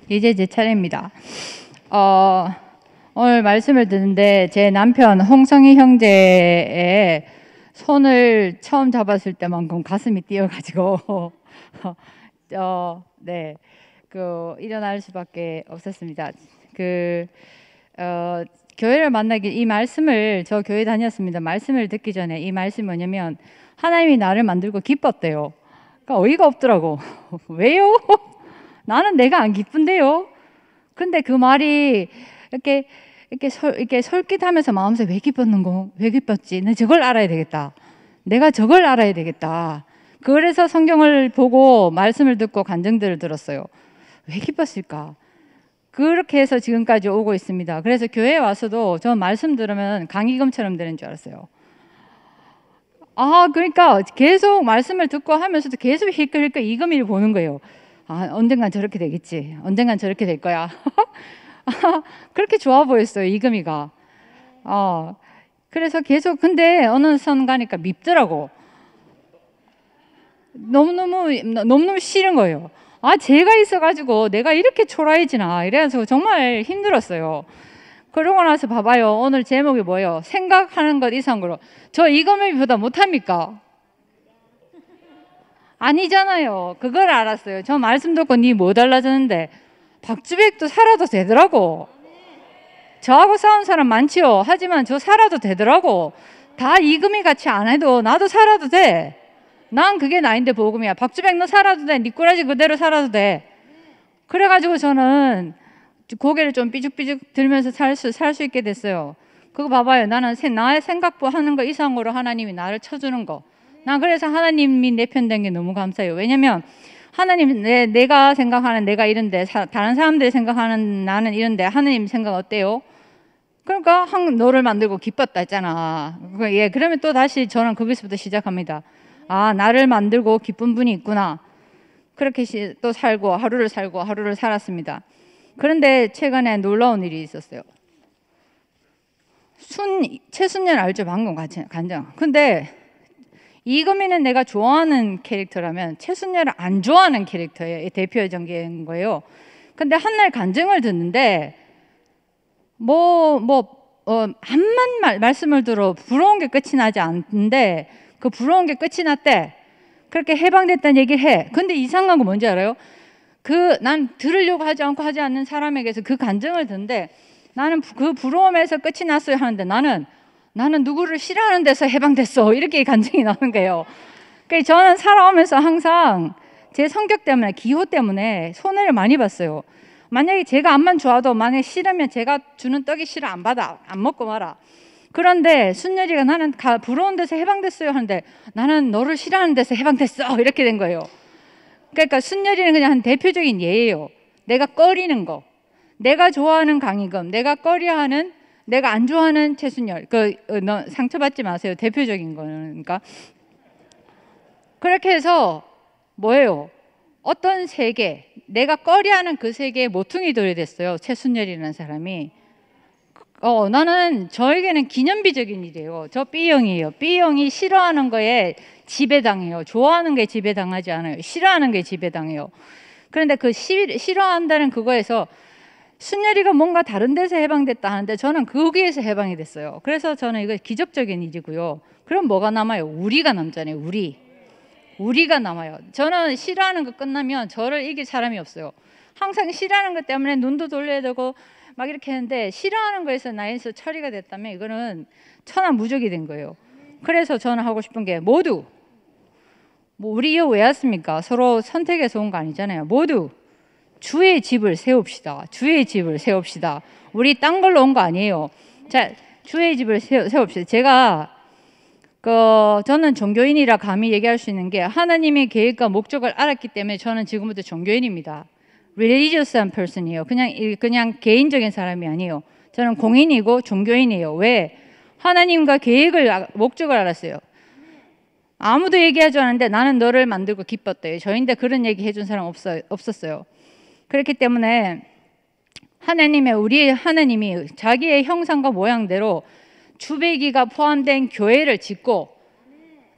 이제 제 차례입니다. 오늘 말씀을 듣는데 제 남편 홍성희 형제의 손을 처음 잡았을 때만큼 가슴이 뛰어가지고 네, 일어날 수밖에 없었습니다. 교회를 만나기 이 말씀을 저 교회 다녔습니다. 말씀을 듣기 전에 이 말씀이 뭐냐면 하나님이 나를 만들고 기뻤대요. 그러니까 어이가 없더라고. 왜요? 나는 내가 안 기쁜데요. 근데 그 말이 이렇게 솔깃하면서 마음속에 왜 기뻤는고? 왜 기뻤지? 나 저걸 알아야 되겠다. 내가 저걸 알아야 되겠다. 그래서 성경을 보고 말씀을 듣고 간증들을 들었어요. 왜 기뻤을까? 그렇게 해서 지금까지 오고 있습니다. 그래서 교회에 와서도 저 말씀 들으면 강의금처럼 되는 줄 알았어요. 그러니까 계속 말씀을 듣고 하면서도 계속 힐끌힐끌 이금희를 보는 거예요. 언젠간 저렇게 되겠지. 언젠간 저렇게 될 거야. 그렇게 좋아 보였어요, 이금희가. 그래서 계속 근데 어느 선 가니까 밉더라고. 너무너무 싫은 거예요. 제가 있어가지고 내가 이렇게 초라해지나 이래서 정말 힘들었어요. 그러고 나서 봐봐요. 오늘 제목이 뭐예요? 생각하는 것 이상으로. 저 이금희보다 못합니까? 아니잖아요. 그걸 알았어요. 저 말씀 듣고 니 뭐 달라졌는데 박주백도 살아도 되더라고. 저하고 싸운 사람 많지요. 하지만 저 살아도 되더라고. 다 이금희 같이 안 해도 나도 살아도 돼. 난 그게 나인데 복음이야. 박주백 너 살아도 돼. 니 꼬라지 그대로 살아도 돼. 그래가지고 저는 고개를 좀 삐죽삐죽 들면서 살 수 있게 됐어요. 그거 봐봐요. 나는 나의 생각하는 거 이상으로 하나님이 나를 쳐주는 거. 난 그래서 하나님이 내 편 된 게 너무 감사해요. 왜냐면 하나님 내가 생각하는 내가 이런데 다른 사람들이 생각하는 나는 이런데 하나님 생각 어때요? 그러니까 너를 만들고 기뻤다 했잖아. 예, 그러면 또 다시 저는 거기서부터 시작합니다. 아, 나를 만들고 기쁜 분이 있구나. 그렇게 또 살고 하루를 살았습니다. 그런데 최근에 놀라운 일이 있었어요. 최순열 알죠? 방금 간장. 근데 이금희는 내가 좋아하는 캐릭터라면 최순열은 안 좋아하는 캐릭터예요. 대표의 전개인 거예요. 근데 한날 간증을 듣는데 한만 말씀을 들어 부러운 게 끝이 나지 않는데 그 부러운 게 끝이 났대. 그렇게 해방됐다는 얘기를 해. 근데 이상한 거 뭔지 알아요? 난 들으려고 하지 않는 사람에게서 그 간증을 듣는데 나는 그 부러움에서 끝이 났어요 하는데 나는 누구를 싫어하는 데서 해방됐어. 이렇게 간증이 나오는 거예요. 그러니까 저는 살아오면서 항상 제 성격 때문에 기호 때문에 손해를 많이 봤어요. 만약에 제가 암만 좋아도 만약에 싫으면 제가 주는 떡이 싫어 안 받아. 안 먹고 말아. 그런데 순열이가 나는 부러운 데서 해방됐어요 하는데 나는 너를 싫어하는 데서 해방됐어. 이렇게 된 거예요. 그러니까 순열이는 그냥 한 대표적인 예예요. 내가 꺼리는 거. 내가 좋아하는 강희금, 내가 꺼려하는, 내가 안 좋아하는 최순열. 너 상처받지 마세요. 대표적인 거는. 그러니까 그렇게 해서 뭐예요? 어떤 세계, 내가 꺼려하는 그 세계에 모퉁이 돌이 됐어요. 최순열이라는 사람이. 나는 저에게는 기념비적인 일이에요. 저 B형이에요. B형이 싫어하는 거에 지배당해요. 좋아하는 게 지배당하지 않아요. 싫어하는 게 지배당해요. 그런데 그 싫어한다는 그거에서 순열이가 뭔가 다른 데서 해방됐다 하는데 저는 거기에서 해방이 됐어요. 그래서 저는 이거 기적적인 일이고요. 그럼 뭐가 남아요? 우리가 남잖아요. 우리가 남아요. 저는 싫어하는 거 끝나면 저를 이길 사람이 없어요. 항상 싫어하는 것 때문에 눈도 돌려야 되고 막 이렇게 했는데 싫어하는 거에서 나에서 처리가 됐다면 이거는 천하무적이 된 거예요. 그래서 저는 하고 싶은 게 모두 우리 이거 왜 왔습니까? 서로 선택해서 온 거 아니잖아요. 모두 주의 집을 세웁시다. 주의 집을 세웁시다. 우리 딴 걸로 온 거 아니에요. 자, 주의 집을 세웁시다. 제가 저는 종교인이라 감히 얘기할 수 있는 게 하나님의 계획과 목적을 알았기 때문에 저는 지금부터 종교인입니다. religious한 person이에요. 그냥 개인적인 사람이 아니에요. 저는 공인이고 종교인이에요. 왜? 하나님과 계획을 목적을 알았어요. 아무도 얘기하지 않았는데 나는 너를 만들고 기뻤대요. 저인데 그런 얘기 해준 사람 없었어요. 그렇기 때문에 우리 하나님이 자기의 형상과 모양대로 주배기가 포함된 교회를 짓고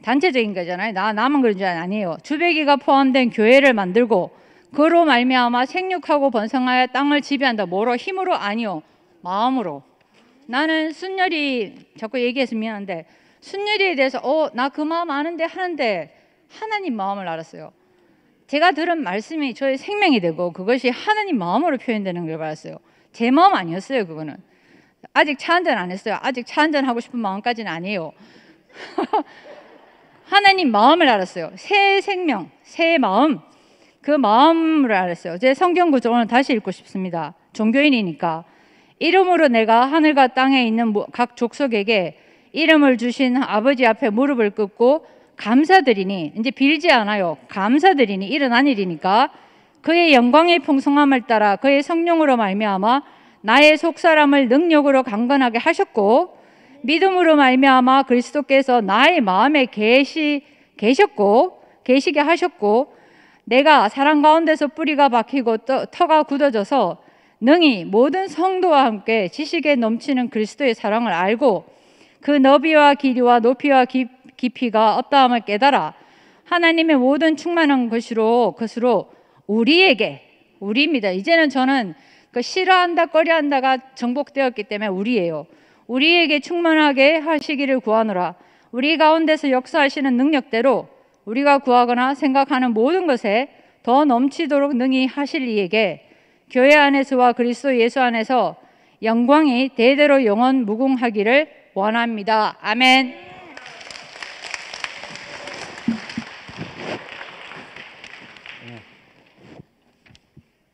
단체적인 거잖아요. 나만 그런 줄 아니에요. 주배기가 포함된 교회를 만들고 그로 말미암아 생육하고 번성하여 땅을 지배한다. 뭐로? 힘으로? 아니요. 마음으로. 나는 순열이 자꾸 얘기해서 미안한데 순열이에 대해서 나 그 마음 아는데 하는데 하나님 마음을 알았어요. 제가 들은 말씀이 저의 생명이 되고 그것이 하나님 마음으로 표현되는 걸 알았어요. 제 마음 아니었어요. 그거는. 아직 차 한잔 안 했어요. 아직 차 한잔 하고 싶은 마음까지는 아니에요. 하나님 마음을 알았어요. 새 생명, 새 마음. 그 마음을 알았어요. 제 성경 구절 오늘 다시 읽고 싶습니다. 종교인이니까. 이름으로 내가 하늘과 땅에 있는 각 족속에게 이름을 주신 아버지 앞에 무릎을 꿇고 감사드리니, 이제 빌지 않아요. 감사드리니, 일어난 일이니까 그의 영광의 풍성함을 따라 그의 성령으로 말미암아 나의 속사람을 능력으로 강건하게 하셨고 믿음으로 말미암아 그리스도께서 나의 마음에 계시게 하셨고 내가 사랑 가운데서 뿌리가 박히고 터가 굳어져서 능히 모든 성도와 함께 지식에 넘치는 그리스도의 사랑을 알고 그 너비와 길이와 높이와 깊이가 어떠함을 깨달아 하나님의 모든 충만한 것으로 우리입니다. 이제는 저는 그 싫어한다 꺼려한다가 정복되었기 때문에 우리에게 충만하게 하시기를 구하노라. 우리 가운데서 역사하시는 능력대로 우리가 구하거나 생각하는 모든 것에 더 넘치도록 능히 하실 이에게 교회 안에서와 그리스도 예수 안에서 영광이 대대로 영원 무궁하기를 원합니다. 아멘.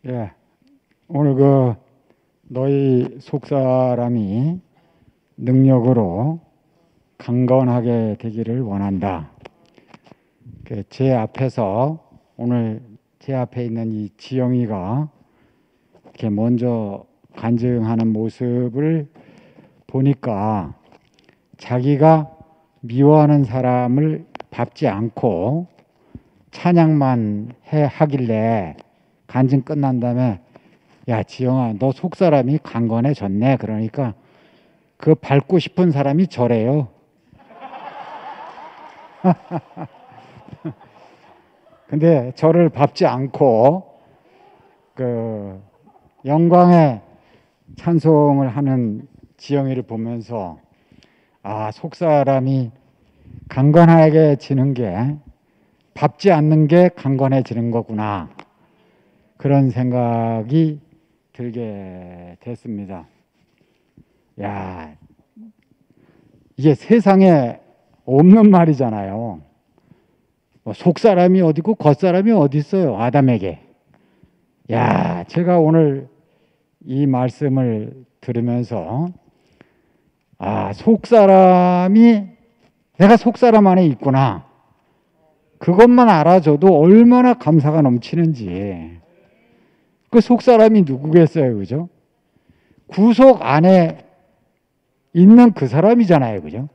예, 오늘 너희 속사람이 능력으로 강건하게 되기를 원한다. 제 앞에서 오늘 제 앞에 있는 이 지영이가 이렇게 먼저 간증하는 모습을 보니까 자기가 미워하는 사람을 밟지 않고 찬양만 하길래 간증 끝난 다음에 야 지영아 너 속사람이 강건해졌네. 그러니까 그 밟고 싶은 사람이 저래요. 근데 저를 밟지 않고 그 영광의 찬송을 하는 지영이를 보면서 아 속사람이 강건하게지는 게 밟지 않는 게 강건해지는 거구나. 그런 생각이 들게 됐습니다. 야, 이게 세상에 없는 말이잖아요. 속사람이 어디고 겉사람이 어디 있어요, 아담에게. 야, 제가 오늘 이 말씀을 들으면서 아, 속사람이 내가 속사람 안에 있구나. 그것만 알아줘도 얼마나 감사가 넘치는지. 그 속사람이 누구겠어요, 그죠? 구속 안에 있는 그 사람이잖아요, 그죠?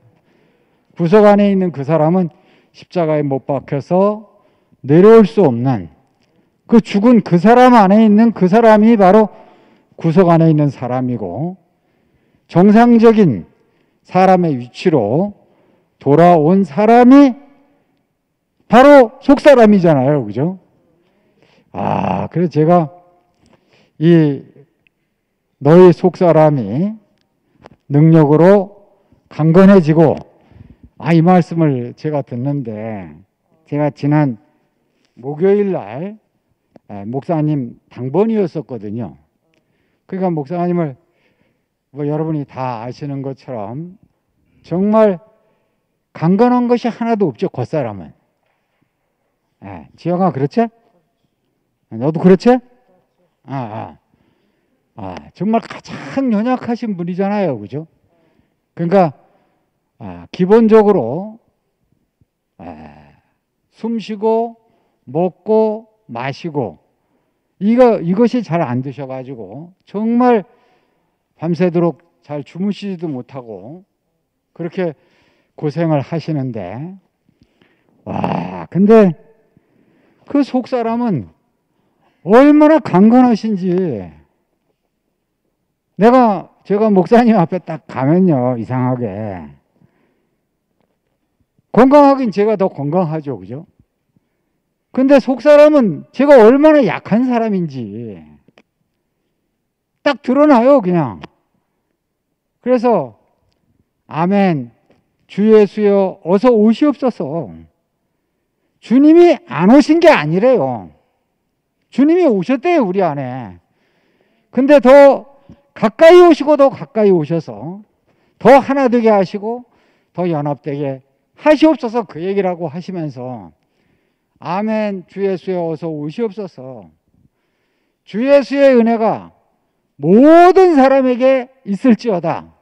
구속 안에 있는 그 사람은 십자가에 못 박혀서 내려올 수 없는 그 죽은 그 사람 안에 있는 그 사람이 바로 구속 안에 있는 사람이고 정상적인 사람의 위치로 돌아온 사람이 바로 속사람이잖아요, 그죠? 아, 그래서 제가 이 너희 속사람이 능력으로 강건해지고 이 말씀을 제가 듣는데 제가 지난 목요일 날 목사님 당번이었었거든요. 그러니까 목사님을 여러분이 다 아시는 것처럼 정말 강건한 것이 하나도 없죠, 겉사람은. 지영아 그렇지? 너도 그렇지? 정말 가장 연약하신 분이잖아요, 그죠? 그러니까 기본적으로 숨 쉬고 먹고 마시고 이것이 잘 안 되셔가지고 정말 밤새도록 잘 주무시지도 못하고 그렇게 고생을 하시는데 근데 그 속사람은 얼마나 강건하신지 제가 목사님 앞에 딱 가면요 이상하게 건강하긴 제가 더 건강하죠, 그죠? 근데 속사람은 제가 얼마나 약한 사람인지 딱 드러나요, 그냥. 그래서 아멘, 주 예수여 어서 오시옵소서. 주님이 안 오신 게 아니래요. 주님이 오셨대요, 우리 안에. 근데 더 가까이 오시고 더 가까이 오셔서 더 하나 되게 하시고 더 연합되게 하시옵소서, 그 얘기라고 하시면서 아멘, 주 예수여 어서 오시옵소서. 주 예수의 은혜가 모든 사람에게 있을지어다.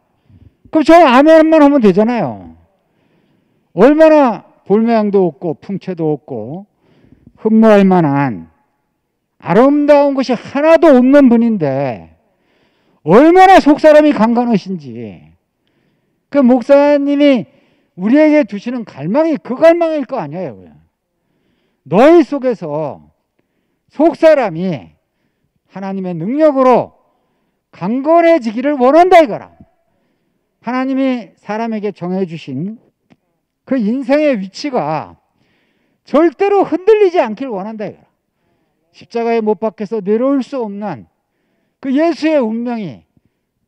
그럼 저 아멘만 하면 되잖아요. 얼마나 볼모양도 없고 풍채도 없고 흠모할 만한 아름다운 것이 하나도 없는 분인데 얼마나 속사람이 강건하신지. 그 목사님이 우리에게 두시는 갈망이 그 갈망일 거 아니에요. 너희 속에서 속사람이 하나님의 능력으로 강건해지기를 원한다 이거라. 하나님이 사람에게 정해주신 그 인생의 위치가 절대로 흔들리지 않기를 원한다 이거라. 십자가에 못 박혀서 내려올 수 없는 그 예수의 운명이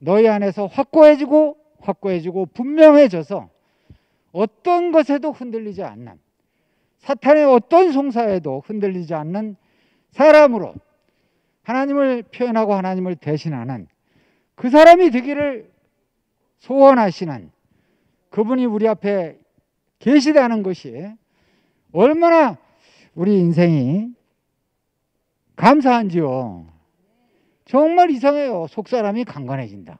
너희 안에서 확고해지고 분명해져서 어떤 것에도 흔들리지 않는, 사탄의 어떤 송사에도 흔들리지 않는 사람으로 하나님을 표현하고 하나님을 대신하는 그 사람이 되기를 소원하시는 그분이 우리 앞에 계시다는 것이 얼마나 우리 인생이 감사한지요. 정말 이상해요. 속사람이 강건해진다.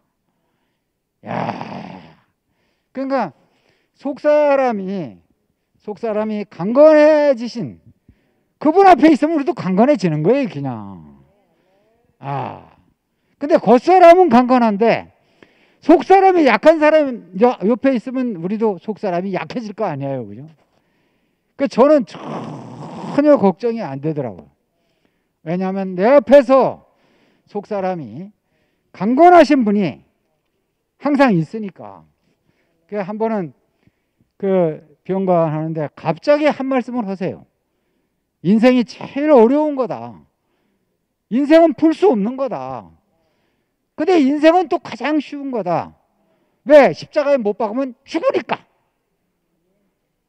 야, 그러니까 속사람이 강건해지신 그분 앞에 있으면 우리도 강건해지는 거예요, 그냥. 근데 겉사람은 강건한데 속사람이 약한 사람 옆에 있으면 우리도 속사람이 약해질 거 아니에요, 그죠? 그 저는 전혀 걱정이 안 되더라고요. 왜냐하면 내 앞에서 속사람이 강건하신 분이 항상 있으니까. 한 번은 병관하는데 갑자기 한 말씀을 하세요. 인생이 제일 어려운 거다. 인생은 풀 수 없는 거다. 근데 인생은 또 가장 쉬운 거다. 왜? 십자가에 못 박으면 죽으니까.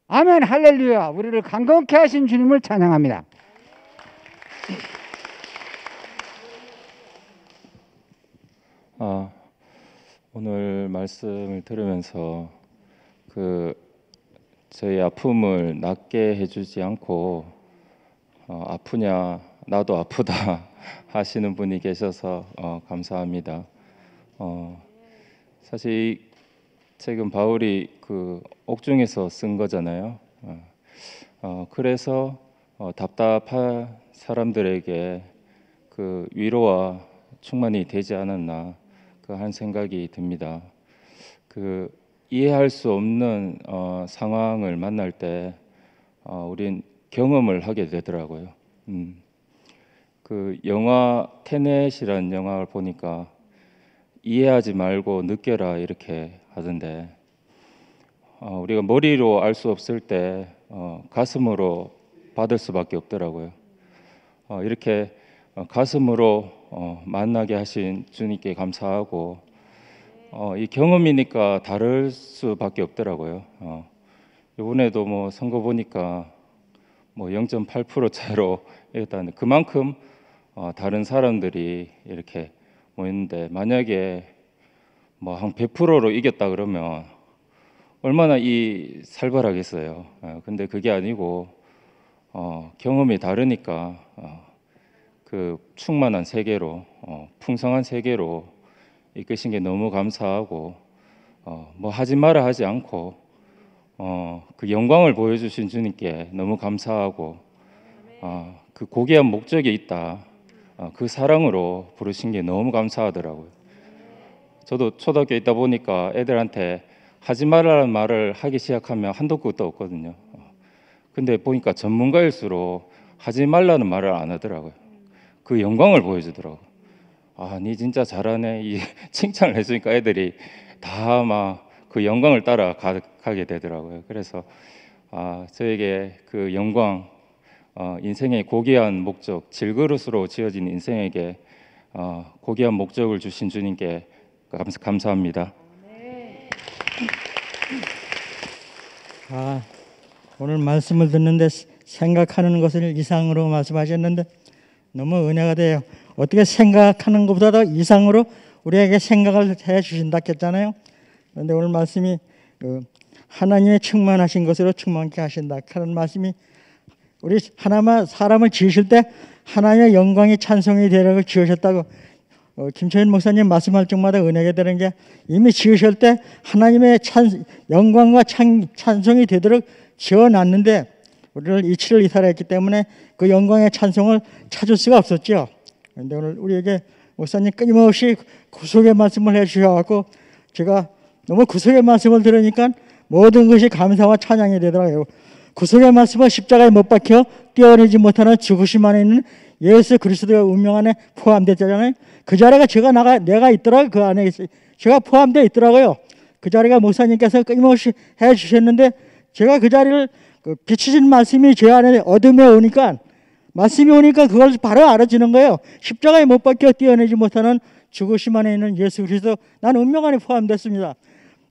아멘, 할렐루야. 우리를 강건케 하신 주님을 찬양합니다. 오늘 말씀을 들으면서 저희 아픔을 낫게 해주지 않고 아프냐 나도 아프다 하시는 분이 계셔서 감사합니다. 사실 이 책은 바울이 옥중에서 쓴 거잖아요. 그래서 답답한 사람들에게 위로와 충만이 되지 않았나 한 생각이 듭니다. 이해할 수 없는 상황을 만날 때 우린 경험을 하게 되더라고요. 영화 테넷이라는 영화를 보니까 이해하지 말고 느껴라 이렇게 하던데 우리가 머리로 알 수 없을 때 가슴으로 받을 수밖에 없더라고요. 이렇게 가슴으로 만나게 하신 주님께 감사하고 이 경험이니까 다를 수밖에 없더라고요. 이번에도 선거 보니까 0.8% 차로 이겼다는데 그만큼 다른 사람들이 이렇게 모였는데 만약에 한 100%로 이겼다 그러면 얼마나 살벌하겠어요. 근데 그게 아니고 경험이 다르니까 충만한 세계로 풍성한 세계로 이끄신 게 너무 감사하고 하지 마라 하지 않고 그 영광을 보여주신 주님께 너무 감사하고 그 고귀한 목적이 있다. 그 사랑으로 부르신 게 너무 감사하더라고요. 저도 초등학교에 있다 보니까 애들한테 하지 말라는 말을 하기 시작하면 한도 끝도 없거든요. 근데 보니까 전문가일수록 하지 말라는 말을 안 하더라고요. 그 영광을 보여주더라고요. 니 진짜 잘하네. 이 칭찬을 해주니까 애들이 다 막 그 영광을 따라가게 되더라고요. 그래서 저에게 그 영광, 인생의 고귀한 목적, 질그릇으로 지어진 인생에게 고귀한 목적을 주신 주님께 감사합니다. 오늘 말씀을 듣는데 생각하는 것을 이상으로 말씀하셨는데 너무 은혜가 돼요. 어떻게 생각하는 것보다 이상으로 우리에게 생각을 해 주신다 했잖아요. 그런데 오늘 말씀이 하나님의 충만하신 것으로 충만케 하신다 하는 말씀이 우리 하나만 사람을 지으실 때 하나님의 영광이 찬송이 되라고 지으셨다고 김철인 목사님 말씀할 적마다 은혜가 되는 게 이미 지으실 때 하나님의 영광과 찬송이 되도록 지어놨는데 우리를 이치를 이탈했기 때문에 그 영광의 찬송을 찾을 수가 없었죠. 그런데 오늘 우리에게 목사님 끊임없이 구속의 말씀을 해주셔서 제가 너무 구속의 말씀을 들으니까 모든 것이 감사와 찬양이 되더라고요. 구속의 말씀은 십자가에 못 박혀 떼어내지 못하는 죽으심 안에 있는 예수 그리스도의 운명 안에 포함됐잖아요. 그 자리가 내가 있더라고요. 그 안에 제가 포함되어 있더라고요. 그 자리가 목사님께서 끊임없이 해주셨는데 제가 그 자리를 비추신 말씀이 제 안에 어둠에 오니까 말씀이 오니까 그걸 바로 알아지는 거예요. 십자가에 못 박혀 떼어내지 못하는 죽으심 안에 있는 예수 그리스도 나는 운명 안에 포함됐습니다.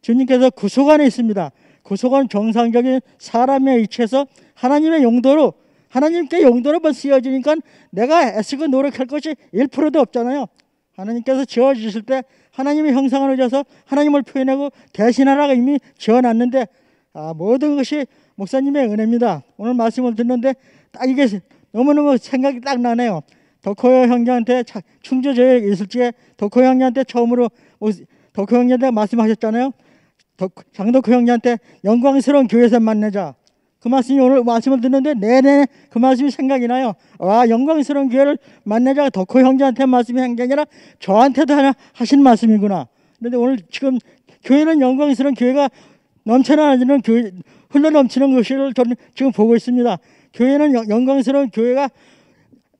주님께서 구속 안에 있습니다. 구속은 정상적인 사람의 이치에서 하나님의 용도로 하나님께 용도로만 쓰여지니까 내가 애쓰고 노력할 것이 1%도 없잖아요. 하나님께서 지어주실 때 하나님의 형상을 져서 하나님을 표현하고 대신하라고 이미 지어놨는데 모든 것이 목사님의 은혜입니다. 오늘 말씀을 듣는데 딱 이게 너무너무 생각이 딱 나네요. 덕호 형제한테 충주저에 있을 적에 덕호 형제한테 처음으로 덕호 형제한테 말씀하셨잖아요. 장덕호 형제한테 영광스러운 교회에서 만나자. 그 말씀이 오늘 말씀을 듣는데 내내 그 말씀이 생각이 나요. 영광스러운 교회를 만나자가 덕호 형제한테 말씀이 게 아니라 저한테도 하신 말씀이구나. 그런데 오늘 지금 교회는 영광스러운 교회가 넘쳐나는 교회, 흘러넘치는 것을 저는 지금 보고 있습니다. 교회는 영광스러운 교회가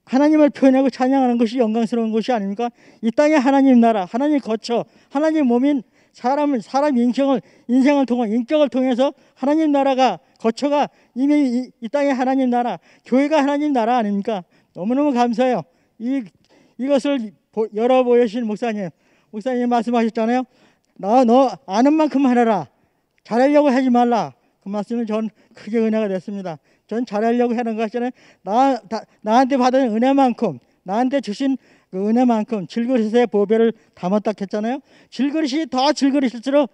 하나님을 표현하고 찬양하는 것이 영광스러운 것이 아닙니까? 이 땅에 하나님 나라, 하나님 거처, 하나님 몸인 사람 인생을 통한 인격을 통해서 하나님 나라가 거처가 이미 이 땅에 하나님 나라, 교회가 하나님 나라 아닙니까? 너무너무 감사해요. 이것을 열어보여주신 목사님 말씀하셨잖아요. 너 아는 만큼 하라. 잘하려고 하지 말라. 그 말씀은 전 크게 은혜가 됐습니다. 전 잘하려고 하는 거 같잖아요. 나한테 받은 은혜만큼, 나한테 주신 그 은혜만큼 질그릇의 보배를 담았다 했잖아요. 질그릇이 더 질그릇일수록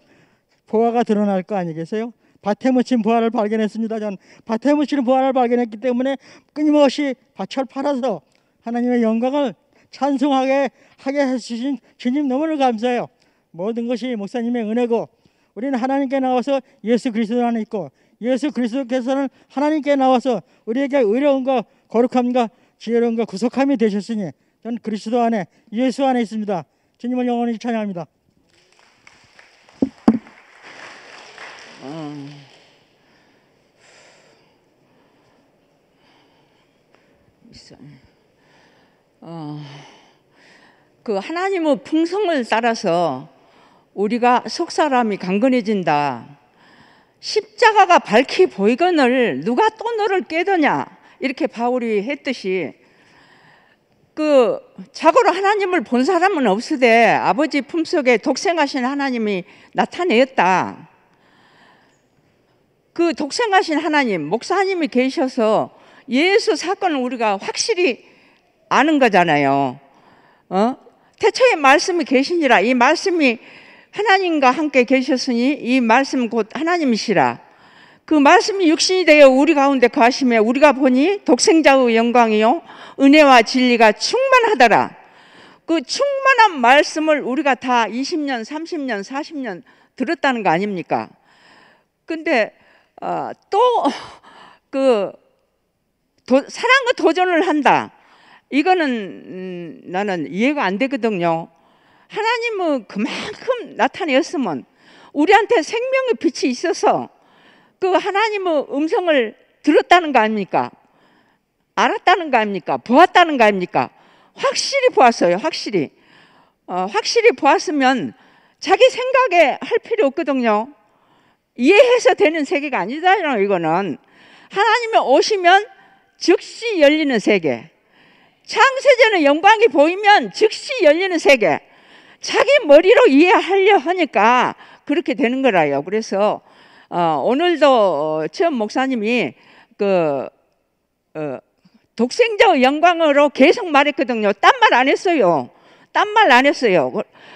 보화가 드러날 거 아니겠어요? 밭에 묻힌 보화를 발견했습니다. 전 밭에 묻힌 보화를 발견했기 때문에 끊임없이 밭을 팔아서 하나님의 영광을 찬송하게 하게 해주신 주님 너무나 감사해요. 모든 것이 목사님의 은혜고 우리는 하나님께 나와서 예수 그리스도 안에 있고 예수 그리스도께서는 하나님께 나와서 우리에게 의로움과 거룩함과 지혜로움과 구속함이 되셨으니 저는 그리스도 안에 예수 안에 있습니다. 주님을 영원히 찬양합니다. 그 하나님의 풍성을 따라서 우리가 속사람이 강건해진다. 십자가가 밝히 보이거늘 누가 또 너를 깨더냐 이렇게 바울이 했듯이 그 자고로 하나님을 본 사람은 없으되 아버지 품속에 독생하신 하나님이 나타내었다. 그 독생하신 하나님, 목사님이 계셔서 예수 사건을 우리가 확실히 아는 거잖아요. 태초에 말씀이 계시니라. 이 말씀이 하나님과 함께 계셨으니 이 말씀 곧 하나님이시라. 그 말씀이 육신이 되어 우리 가운데 거하시며 우리가 보니 독생자의 영광이요 은혜와 진리가 충만하더라. 그 충만한 말씀을 우리가 다 20년, 30년, 40년 들었다는 거 아닙니까? 근데 또 그 사랑과 도전을 한다. 이거는 나는 이해가 안 되거든요. 하나님은 그만큼 나타내었으면 우리한테 생명의 빛이 있어서 그 하나님의 음성을 들었다는 거 아닙니까? 알았다는 거 아닙니까? 보았다는 거 아닙니까? 확실히 보았어요. 확실히 보았으면 자기 생각에 할 필요 없거든요. 이해해서 되는 세계가 아니잖아요. 이거는 하나님이 오시면 즉시 열리는 세계, 창세전의 영광이 보이면 즉시 열리는 세계, 자기 머리로 이해하려 하니까 그렇게 되는 거라요. 그래서 오늘도 처음 목사님이 그 독생자의 영광으로 계속 말했거든요. 딴 말 안 했어요. 딴 말 안 했어요.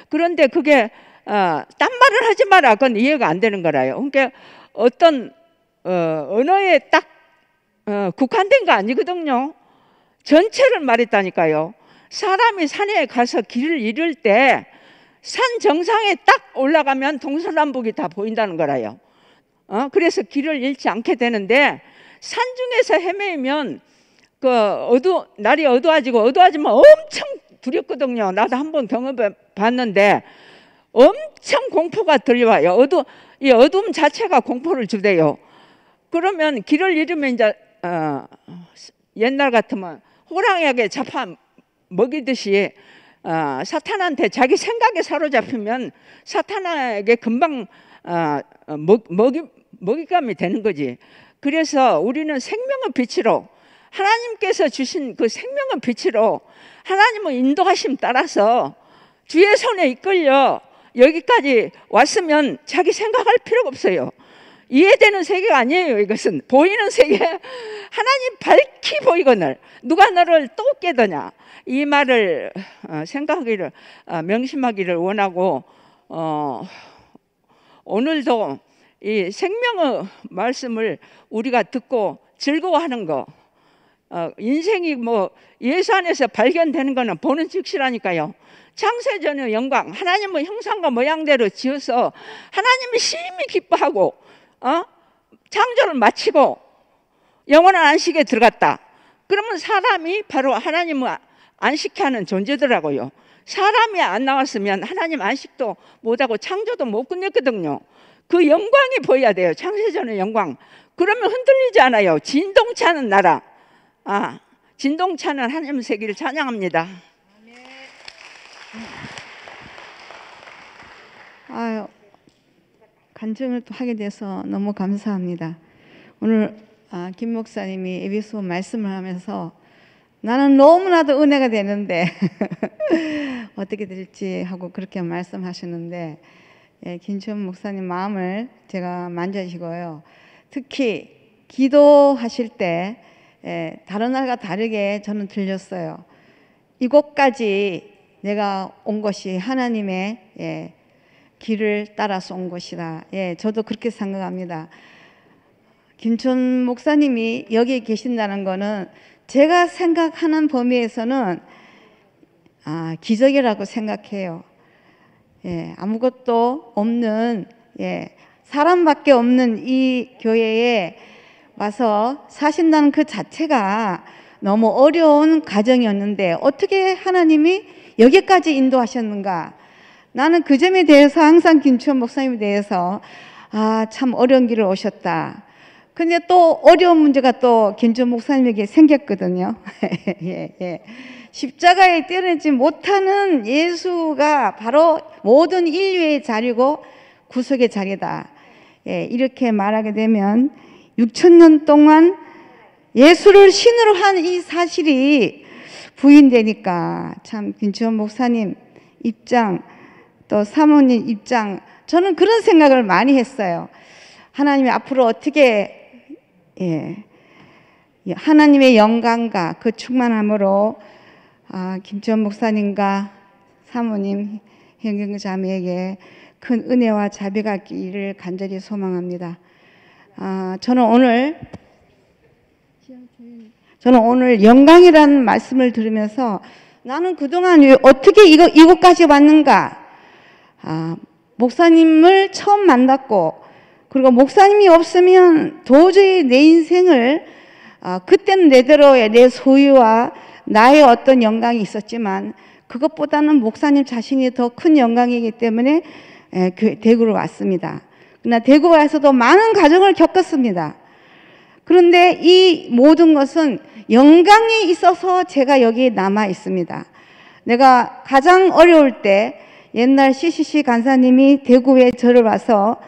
그런데 그게 딴 말을 하지 마라. 그건 이해가 안 되는 거라요. 그러니까 어떤 언어에 딱 국한된 거 아니거든요. 전체를 말했다니까요. 사람이 산에 가서 길을 잃을 때 산 정상에 딱 올라가면 동서남북이 다 보인다는 거라요. 그래서 길을 잃지 않게 되는데 산 중에서 헤매면 날이 어두워지면 엄청 두렵거든요. 나도 한번 경험해 봤는데 엄청 공포가 들려와요. 이 어둠 자체가 공포를 주대요. 그러면 길을 잃으면 이제 옛날 같으면 호랑이에게 잡아 먹이듯이 사탄한테 자기 생각에 사로잡히면 사탄에게 금방 먹잇감이 되는 거지. 그래서 우리는 생명의 빛으로 하나님께서 주신 그 생명의 빛으로 하나님의 인도하심 따라서 주의 손에 이끌려 여기까지 왔으면 자기 생각할 필요가 없어요. 이해되는 세계가 아니에요. 이것은 보이는 세계, 하나님 밝히 보이거늘 누가 너를 또 깨더냐. 이 말을 생각하기를 명심하기를 원하고 오늘도 이 생명의 말씀을 우리가 듣고 즐거워하는 거 인생이 뭐 예수 안에서 발견되는 거는 보는 즉시라니까요. 창세전의 영광 하나님의 형상과 모양대로 지어서 하나님이 심히 기뻐하고 창조를 마치고 영원한 안식에 들어갔다. 그러면 사람이 바로 하나님을 안식케 하는 존재더라고요. 사람이 안 나왔으면 하나님 안식도 못하고 창조도 못 끝냈거든요. 그 영광이 보여야 돼요. 창세전의 영광. 그러면 흔들리지 않아요. 진동차는 나라. 진동차는 하나님 세계를 찬양합니다. 아유, 간증을 또 하게 돼서 너무 감사합니다. 오늘 김 목사님이 에베소 말씀을 하면서 나는 너무나도 은혜가 되는데 어떻게 될지 하고 그렇게 말씀하셨는데 김치원 목사님 마음을 제가 만져지고요. 특히 기도하실 때 다른 날과 다르게 저는 들렸어요. 이곳까지 내가 온 것이 하나님의 길을 따라서 온 것이다. 저도 그렇게 생각합니다. 김천 목사님이 여기 계신다는 거는 제가 생각하는 범위에서는 기적이라고 생각해요. 아무것도 없는 사람밖에 없는 이 교회에 와서 사신다는 그 자체가 너무 어려운 과정이었는데 어떻게 하나님이 여기까지 인도하셨는가. 나는 그 점에 대해서 항상 김치원 목사님에 대해서 참 어려운 길을 오셨다. 근데 또 어려운 문제가 또 김치원 목사님에게 생겼거든요. 십자가에 떼어내지 못하는 예수가 바로 모든 인류의 자리고 구속의 자리다. 이렇게 말하게 되면 6,000년 동안 예수를 신으로 한 이 사실이 부인되니까 참 김치원 목사님 입장 또 사모님 입장 저는 그런 생각을 많이 했어요. 하나님이 앞으로 어떻게 하나님의 영광과 그 충만함으로 김치원 목사님과 사모님 현경 자매에게 큰 은혜와 자비가 있기를 간절히 소망합니다. 저는 오늘 영광이라는 말씀을 들으면서 나는 그동안 왜 어떻게 이곳까지 왔는가. 목사님을 처음 만났고 그리고 목사님이 없으면 도저히 내 인생을 그때는 내대로의 내 소유와 나의 어떤 영광이 있었지만 그것보다는 목사님 자신이 더 큰 영광이기 때문에 대구로 왔습니다. 그러나 대구 와서도 많은 과정을 겪었습니다. 그런데 이 모든 것은 영광이 있어서 제가 여기 남아 있습니다. 내가 가장 어려울 때 옛날 CCC 간사님이 대구에 저를 와서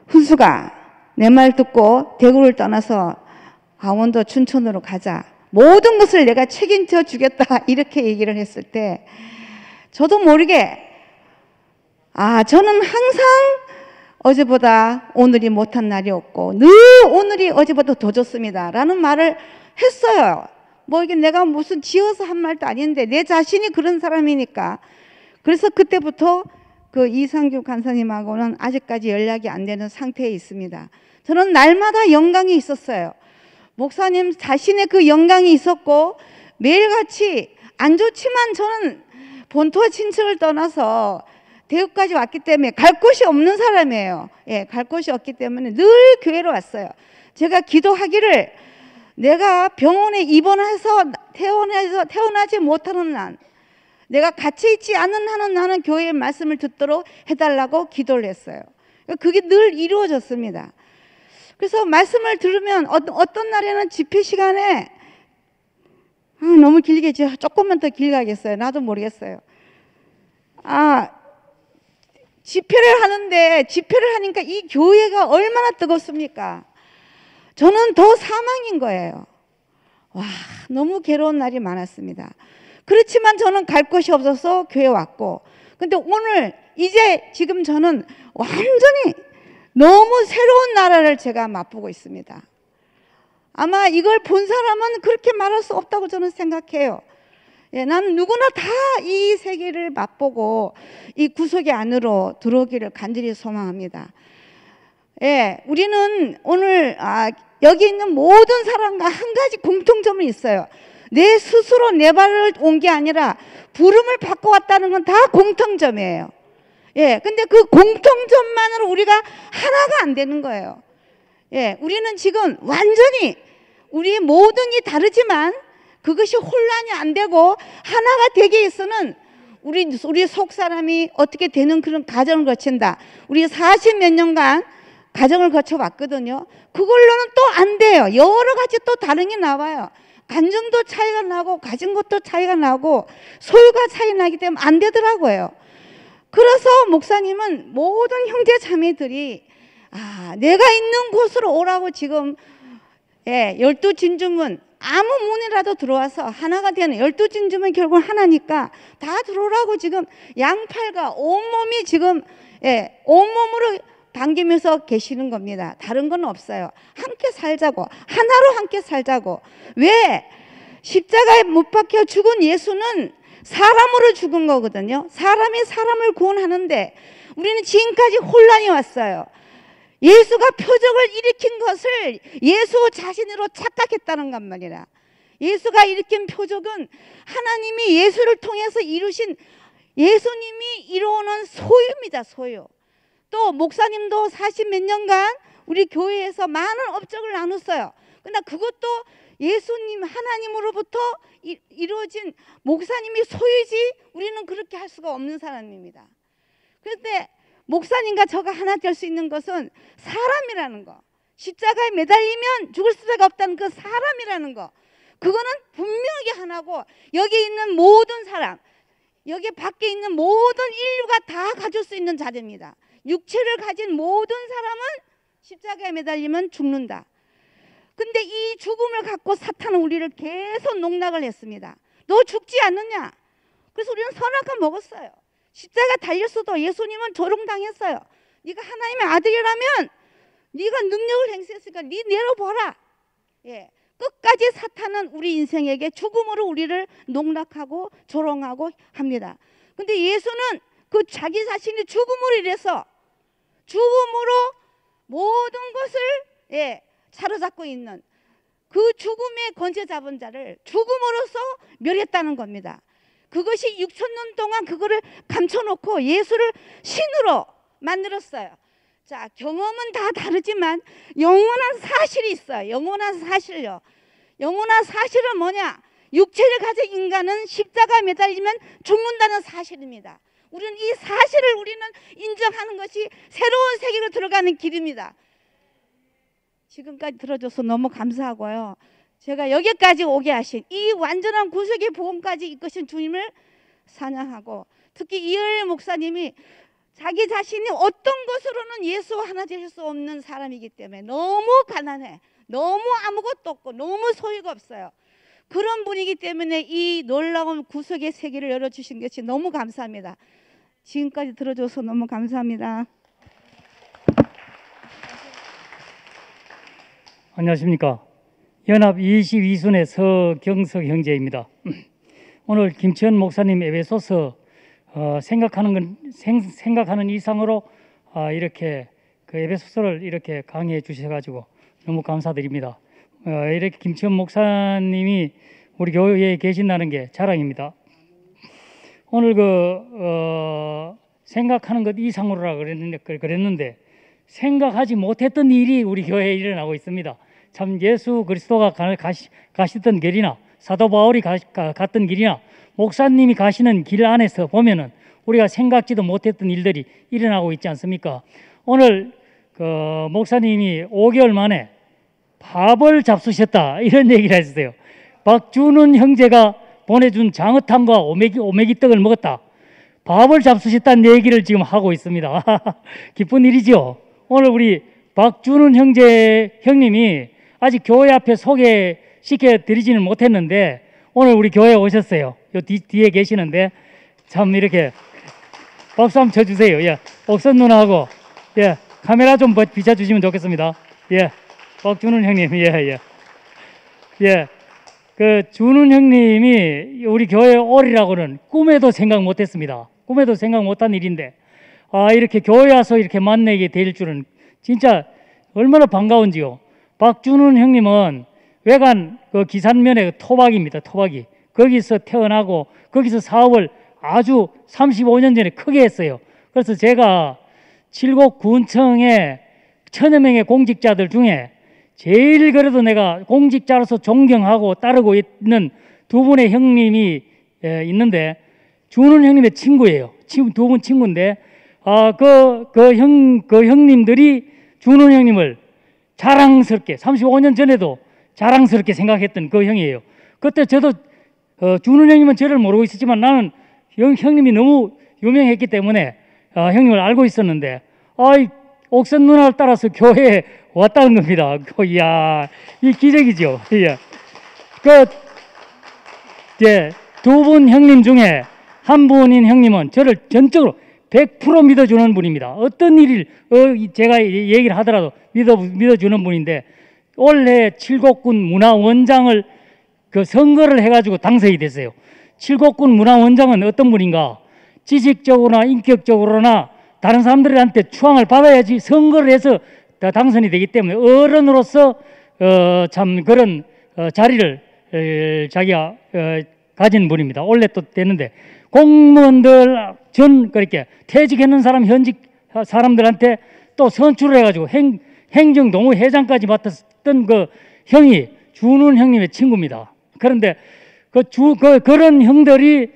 훈수가 내 말 듣고 대구를 떠나서 강원도 춘천으로 가자. 모든 것을 내가 책임져 주겠다. 이렇게 얘기를 했을 때 저도 모르게 저는 항상 어제보다 오늘이 못한 날이 없고 늘 오늘이 어제보다 더 좋습니다. 라는 말을 했어요. 뭐 이게 내가 무슨 지어서 한 말도 아닌데 내 자신이 그런 사람이니까. 그래서 그때부터 그 이상규 간사님하고는 아직까지 연락이 안 되는 상태에 있습니다. 저는 날마다 영광이 있었어요. 목사님 자신의 그 영광이 있었고 매일같이 안 좋지만 저는 본토 친척을 떠나서 대구까지 왔기 때문에 갈 곳이 없는 사람이에요. 갈 곳이 없기 때문에 늘 교회로 왔어요. 제가 기도하기를 내가 병원에 입원해서 태어나지 못하는 난 내가 갇혀 있지 않은 한은 나는 교회의 말씀을 듣도록 해달라고 기도를 했어요. 그게 늘 이루어졌습니다. 그래서 말씀을 들으면 어떤 날에는 집회 시간에 너무 길게 조금만 더 길게 하겠어요. 나도 모르겠어요. 집회를 하는데 집회를 하니까 이 교회가 얼마나 뜨겁습니까? 저는 더 사망인 거예요. 와, 너무 괴로운 날이 많았습니다. 그렇지만 저는 갈 곳이 없어서 교회 왔고 근데 오늘 이제 지금 저는 완전히 너무 새로운 나라를 제가 맛보고 있습니다. 아마 이걸 본 사람은 그렇게 말할 수 없다고 저는 생각해요. 예, 나는 누구나 다 이 세계를 맛보고 이 구속의 안으로 들어오기를 간절히 소망합니다. 예, 우리는 오늘 여기 있는 모든 사람과 한 가지 공통점이 있어요. 내 스스로 내 발을 온 게 아니라 부름을 받고 왔다는 건 다 공통점이에요. 예, 근데 그 공통점만으로 우리가 하나가 안 되는 거예요. 예, 우리는 지금 완전히 우리 모든 이 다르지만 그것이 혼란이 안 되고 하나가 되기 위해서는 우리 속 사람이 어떻게 되는 그런 과정을 거친다. 우리 40몇 년간 과정을 거쳐왔거든요. 그걸로는 또 안 돼요. 여러 가지 또 다른 게 나와요. 감정도 차이가 나고 가진 것도 차이가 나고 소유가 차이 나기 때문에 안 되더라고요. 그래서 목사님은 모든 형제 자매들이 내가 있는 곳으로 오라고 지금 12진주문 아무 문이라도 들어와서 하나가 되는 12진주문 결국 하나니까 다 들어오라고 지금 양팔과 온몸이 지금 온몸으로 당기면서 계시는 겁니다. 다른 건 없어요. 함께 살자고, 하나로 함께 살자고. 왜? 십자가에 못 박혀 죽은 예수는 사람으로 죽은 거거든요. 사람이 사람을 구원하는데 우리는 지금까지 혼란이 왔어요. 예수가 표적을 일으킨 것을 예수 자신으로 착각했다는 것 말이라. 예수가 일으킨 표적은 하나님이 예수를 통해서 이루신 예수님이 이루어오는 소유입니다. 소유. 또 목사님도 40몇 년간 우리 교회에서 많은 업적을 나눴어요. 그러나 그것도 예수님 하나님으로부터 이루어진 목사님이 소유지 우리는 그렇게 할 수가 없는 사람입니다. 그런데 목사님과 저가 하나 될 수 있는 것은 사람이라는 거. 십자가에 매달리면 죽을 수가 없다는 그 사람이라는 거. 그거는 분명하게 하나고 여기 있는 모든 사람, 여기 밖에 있는 모든 인류가 다 가질 수 있는 자리입니다. 육체를 가진 모든 사람은 십자가에 매달리면 죽는다. 근데 이 죽음을 갖고 사탄은 우리를 계속 농락을 했습니다. 너 죽지 않느냐? 그래서 우리는 선악과 먹었어요. 십자가 달렸어도 예수님은 조롱당했어요. 네가 하나님의 아들이라면 네가 능력을 행사했으니까 네 내려보라. 끝까지 사탄은 우리 인생에게 죽음으로 우리를 농락하고 조롱하고 합니다. 근데 예수는 그 자기 자신이 죽음으로 인해서 죽음으로 모든 것을 사로잡고 있는 그 죽음의 권세 잡은 자를 죽음으로써 멸했다는 겁니다. 그것이 6,000년 동안 그거를 감춰놓고 예수를 신으로 만들었어요. 자, 경험은 다 다르지만 영원한 사실이 있어요. 영원한 사실요. 영원한 사실은 뭐냐? 육체를 가진 인간은 십자가에 매달리면 죽는다는 사실입니다. 우리는 이 사실을 인정하는 것이 새로운 세계로 들어가는 길입니다. 지금까지 들어줘서 너무 감사하고요. 제가 여기까지 오게 하신 이 완전한 구속의 복음까지 이끄신 주님을 찬양하고, 특히 이을 목사님이 자기 자신이 어떤 것으로는 예수와 하나 되실 수 없는 사람이기 때문에 너무 가난해, 너무 아무것도 없고 너무 소유가 없어요. 그런 분이기 때문에 이 놀라운 구속의 세계를 열어주신 것이 너무 감사합니다. 지금까지 들어줘서 너무 감사합니다. 안녕하십니까. 연합 22순의 서경석 형제입니다. 오늘 김치현 목사님 에베소서 생각하는 이상으로 이렇게 그 에베소서를 이렇게 강의해 주셔가지고 너무 감사드립니다. 이렇게 김치현 목사님이 우리 교회에 계신다는 게 자랑입니다. 오늘 생각하는 것 이상으로라 그랬는데 생각하지 못했던 일이 우리 교회에 일어나고 있습니다. 참 예수 그리스도가 가시던 길이나 사도 바울이 갔던 길이나 목사님이 가시는 길 안에서 보면은 우리가 생각지도 못했던 일들이 일어나고 있지 않습니까? 오늘 목사님이 5개월 만에 밥을 잡수셨다 이런 얘기를 했어요. 박준은 형제가 보내준 장어탕과 오메기떡을 먹었다. 밥을 잡수셨다는 얘기를 지금 하고 있습니다. 기쁜 일이죠. 오늘 우리 박준은 형님이 아직 교회 앞에 소개시켜 드리지는 못했는데 오늘 우리 교회에 오셨어요. 요 뒤에 계시는데 참 이렇게 박수 한번 쳐주세요. 예, 옥선 누나하고 카메라 좀 비춰주시면 좋겠습니다. 박준은 형님, 예, 그 준훈 형님이 우리 교회 오리라고는 꿈에도 생각 못했습니다. 꿈에도 생각 못한 일인데, 이렇게 교회 와서 이렇게 만나게 될 줄은 진짜 얼마나 반가운지요. 박준훈 형님은 외관 그 기산면의 토박입니다. 토박이. 거기서 태어나고 거기서 사업을 아주 35년 전에 크게 했어요. 그래서 제가 칠곡군청의 1000여 명의 공직자들 중에 제일 그래도 내가 공직자로서 존경하고 따르고 있는 두 분의 형님이 있는데, 준훈 형님의 친구예요. 두 분 친구인데, 그 형님들이 준훈 형님을 자랑스럽게 35년 전에도 자랑스럽게 생각했던 그 형이에요. 그때 저도 준훈 형님은 저를 모르고 있었지만 나는 형님이 너무 유명했기 때문에 형님을 알고 있었는데, 옥선 누나를 따라서 교회에 왔다는 겁니다. 이야, 이 기적이죠. 예. 두 분 형님 중에 한 분인 형님은 저를 전적으로 100% 믿어주는 분입니다. 어떤 일을 제가 얘기를 하더라도 믿어주는 분인데, 올해 칠곡군 문화원장을 그 선거를 해가지고 당선이 됐어요. 칠곡군 문화원장은 어떤 분인가? 지식적으로나 인격적으로나 다른 사람들한테 추앙을 받아야지 선거를 해서 당선이 되기 때문에 어른으로서 참 그런 자리를 자기가 가진 분입니다. 원래 또 됐는데, 공무원들 그렇게 퇴직했는 사람 현직 사람들한테 또 선출을 해가지고 행정동호회장까지 맡았던 그 형이 준훈 형님의 친구입니다. 그런데 그런 형들이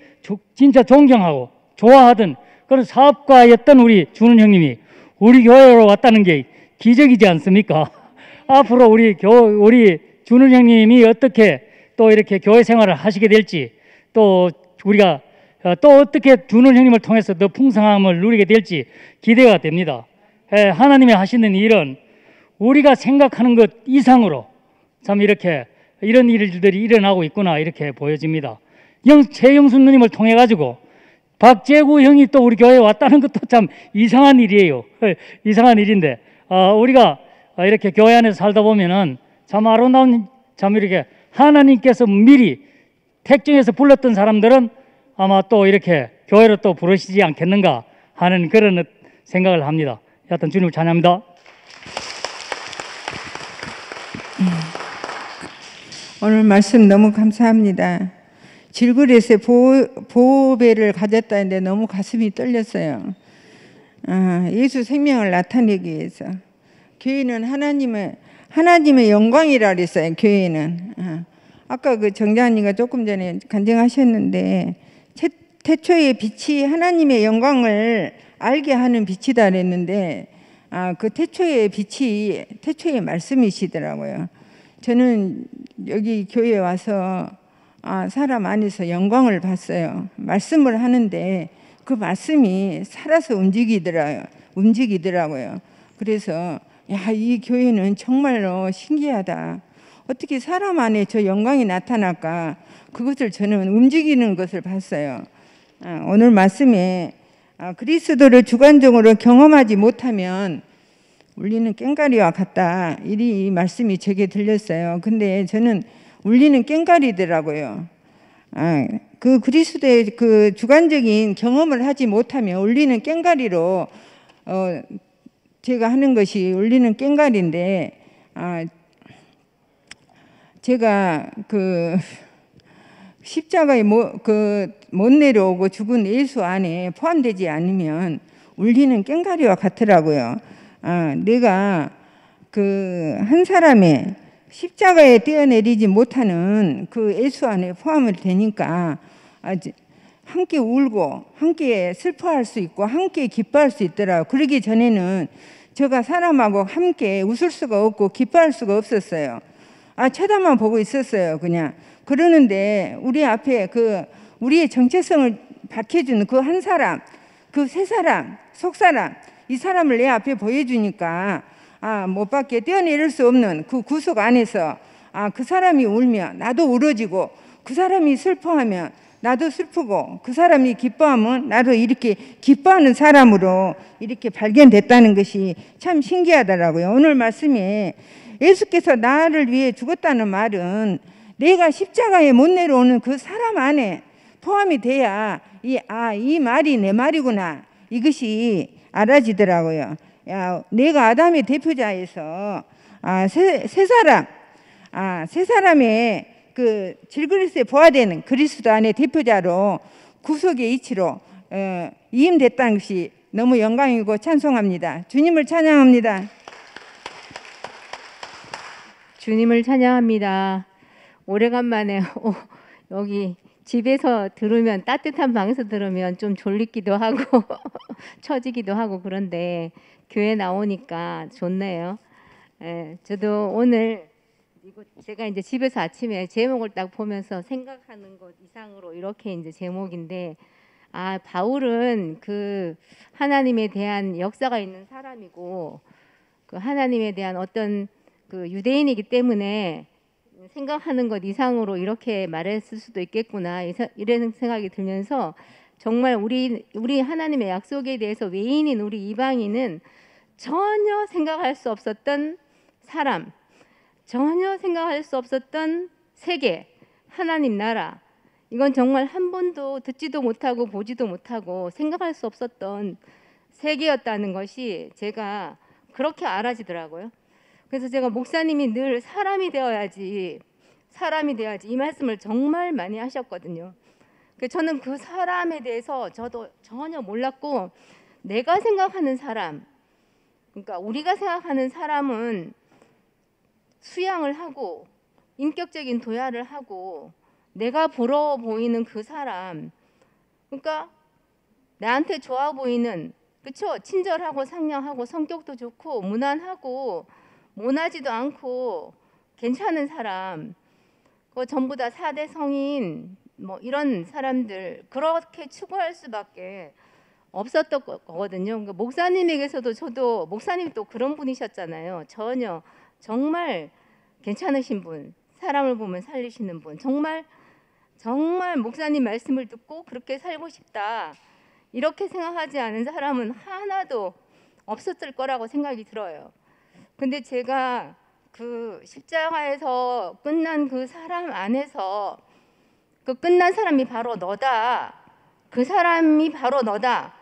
진짜 존경하고 좋아하던 그런 사업가였던 우리 준훈 형님이 우리 교회로 왔다는 게 기적이지 않습니까? 앞으로 우리 준훈 형님이 어떻게 또 이렇게 교회 생활을 하시게 될지, 또 우리가 또 어떻게 준훈 형님을 통해서 더 풍성함을 누리게 될지 기대가 됩니다. 하나님이 하시는 일은 우리가 생각하는 것 이상으로 참 이렇게 이런 일들이 일어나고 있구나 이렇게 보여집니다. 최영순 누님을 통해 가지고 박재구 형이 또 우리 교회에 왔다는 것도 참 이상한 일이에요. 이상한 일인데, 우리가 이렇게 교회 안에서 살다 보면은 참 아름다운, 참 이렇게 하나님께서 미리 택정해서 불렀던 사람들은 아마 또 이렇게 교회로 또 부르시지 않겠는가 하는 그런 생각을 합니다. 여하튼 주님을 찬양합니다. 오늘 말씀 너무 감사합니다. 질그릇에 보배를 가졌다는데 너무 가슴이 떨렸어요. 예수 생명을 나타내기 위해서. 교회는 하나님의 영광이라 그랬어요. 교회는. 아까 그 정자님가 조금 전에 간증하셨는데, 태초의 빛이 하나님의 영광을 알게 하는 빛이다 그랬는데, 그 태초의 빛이 태초의 말씀이시더라고요. 저는 여기 교회에 와서 사람 안에서 영광을 봤어요. 말씀을 하는데 그 말씀이 살아서 움직이더라고요. 그래서 이 교회는 정말로 신기하다. 어떻게 사람 안에 저 영광이 나타날까? 그것을 저는 움직이는 것을 봤어요. 오늘 말씀에 그리스도를 주관적으로 경험하지 못하면 울리는 꽹과리와 같다. 이 말씀이 제게 들렸어요. 근데 저는 울리는 꽹과리더라고요. 그 그리스도의 그 주관적인 경험을 하지 못하면 울리는 꽹과리로 제가 하는 것이 울리는 꽹과리인데, 제가 그 십자가에 못 내려오고 죽은 예수 안에 포함되지 않으면 울리는 꽹과리와 같더라고요. 내가 그 한 사람의 십자가에 떼어내리지 못하는 그 예수 안에 포함을 되니까 함께 울고 함께 슬퍼할 수 있고 함께 기뻐할 수 있더라고요. 그러기 전에는 제가 사람하고 함께 웃을 수가 없고 기뻐할 수가 없었어요. 쳐다만 보고 있었어요. 그냥. 그러는데 우리 앞에 우리의 정체성을 밝혀주는 그 한 사람, 그 세 사람, 속 사람, 이 사람을 내 앞에 보여주니까 못 밖에 떼어내릴 수 없는 그 구속 안에서 그 사람이 울면 나도 울어지고, 그 사람이 슬퍼하면 나도 슬프고, 그 사람이 기뻐하면 나도 이렇게 기뻐하는 사람으로 이렇게 발견됐다는 것이 참 신기하더라고요. 오늘 말씀에 예수께서 나를 위해 죽었다는 말은 내가 십자가에 못 내려오는 그 사람 안에 포함이 돼야 이 말이 내 말이구나 이것이 알아지더라고요. 내가 아담의 대표자에서 세 사람의 그 질그리스에 보아되는 그리스도 안의 대표자로 구속의 이치로 이임됐다는 것이 너무 영광이고 찬송합니다. 주님을 찬양합니다. 주님을 찬양합니다. 오래간만에 여기 집에서 들으면 따뜻한 방에서 들으면 좀 졸리기도 하고 처지기도 하고 그런데 교회 나오니까 좋네요. 저도 오늘 제가 이제 집에서 아침에 제목을 딱 보면서 생각하는 것 이상으로 이렇게 이제 제목인데 바울은 그 하나님에 대한 역사가 있는 사람이고 그 하나님에 대한 어떤 그 유대인이기 때문에 생각하는 것 이상으로 이렇게 말했을 수도 있겠구나 이런 생각이 들면서 정말 우리 하나님의 약속에 대해서 외인인 우리 이방인은 전혀 생각할 수 없었던 사람, 전혀 생각할 수 없었던 세계, 하나님 나라, 이건 정말 한 번도 듣지도 못하고 보지도 못하고 생각할 수 없었던 세계였다는 것이 제가 그렇게 알아지더라고요. 그래서 제가 목사님이 늘 사람이 되어야지 이 말씀을 정말 많이 하셨거든요. 저는 그 사람에 대해서 저도 전혀 몰랐고 내가 생각하는 사람, 그러니까 우리가 생각하는 사람은 수양을 하고 인격적인 도야를 하고 내가 부러워 보이는 그 사람, 그러니까 나한테 좋아 보이는, 그렇죠? 친절하고 상냥하고 성격도 좋고 무난하고 모나지도 않고 괜찮은 사람, 전부 다 4대 성인 뭐 이런 사람들 그렇게 추구할 수밖에 없었던 거거든요. 그러니까 목사님에게서도 저도 목사님이 또 그런 분이셨잖아요. 전혀 정말 괜찮으신 분, 사람을 보면 살리시는 분, 정말 목사님 말씀을 듣고 그렇게 살고 싶다 이렇게 생각하지 않은 사람은 하나도 없었을 거라고 생각이 들어요. 근데 제가 그 십자가에서 끝난 그 사람 안에서 그 끝난 사람이 바로 너다, 그 사람이 바로 너다,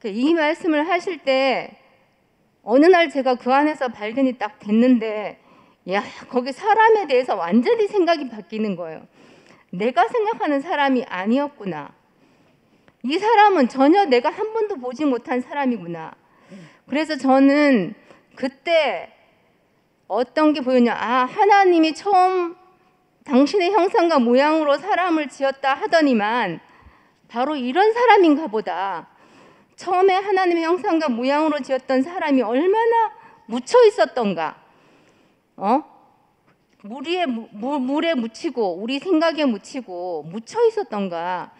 이 말씀을 하실 때 어느 날 제가 그 안에서 발견이 딱 됐는데 거기 사람에 대해서 완전히 생각이 바뀌는 거예요. 내가 생각하는 사람이 아니었구나. 이 사람은 전혀 내가 한 번도 보지 못한 사람이구나. 그래서 저는 그때 어떤 게 보였냐, 하나님이 처음 당신의 형상과 모양으로 사람을 지었다 하더니만 바로 이런 사람인가 보다. 처음에 하나님의 형상과 모양으로 지었던 사람이 얼마나 묻혀 있었던가, 물에 묻히고 우리 생각에 묻히고 묻혀 있었던가.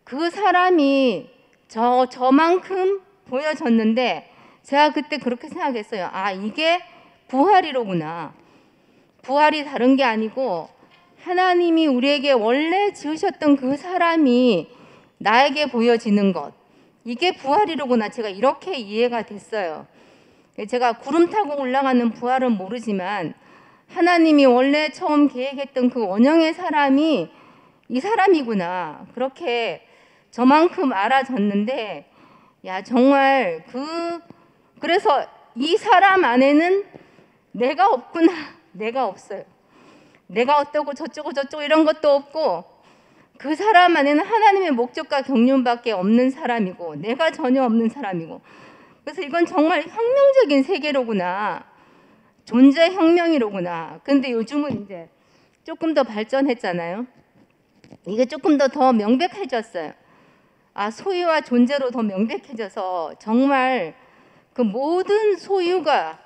그 사람이 저만큼 보여졌는데 제가 그때 그렇게 생각했어요. 이게 부활이로구나. 부활이 다른 게 아니고 하나님이 우리에게 원래 지으셨던 그 사람이 나에게 보여지는 것, 이게 부활이로구나. 제가 이렇게 이해가 됐어요. 제가 구름 타고 올라가는 부활은 모르지만 하나님이 원래 처음 계획했던 그 원형의 사람이 이 사람이구나. 그렇게 저만큼 알아졌는데 정말 그래서 이 사람 안에는 내가 없구나. 내가 없어요. 내가 어떠고 저쩌고 이런 것도 없고 그 사람 안에는 하나님의 목적과 경륜밖에 없는 사람이고 내가 전혀 없는 사람이고, 그래서 이건 정말 혁명적인 세계로구나. 존재 혁명이로구나. 근데 요즘은 이제 조금 더 발전했잖아요. 이게 조금 더 명백해졌어요. 소유와 존재로 더 명백해져서 정말 그 모든 소유가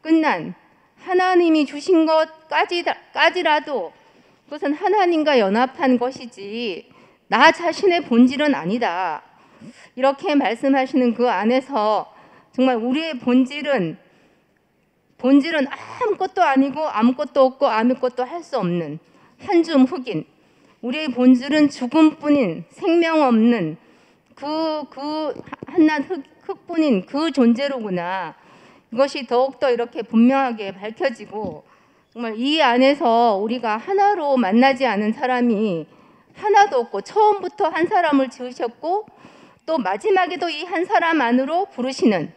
끝난 하나님이 주신 것까지라도 그것은 하나님과 연합한 것이지 나 자신의 본질은 아니다. 이렇게 말씀하시는 그 안에서 정말 우리의 본질은 아무것도 아니고 아무것도 없고 아무것도 할 수 없는 한 줌 흙인, 우리의 본질은 죽음뿐인 생명 없는 그 한낱 흙뿐인 그 존재로구나. 이것이 더욱더 이렇게 분명하게 밝혀지고 정말 이 안에서 우리가 하나로 만나지 않은 사람이 하나도 없고 처음부터 한 사람을 지으셨고 또 마지막에도 이 한 사람 안으로 부르시는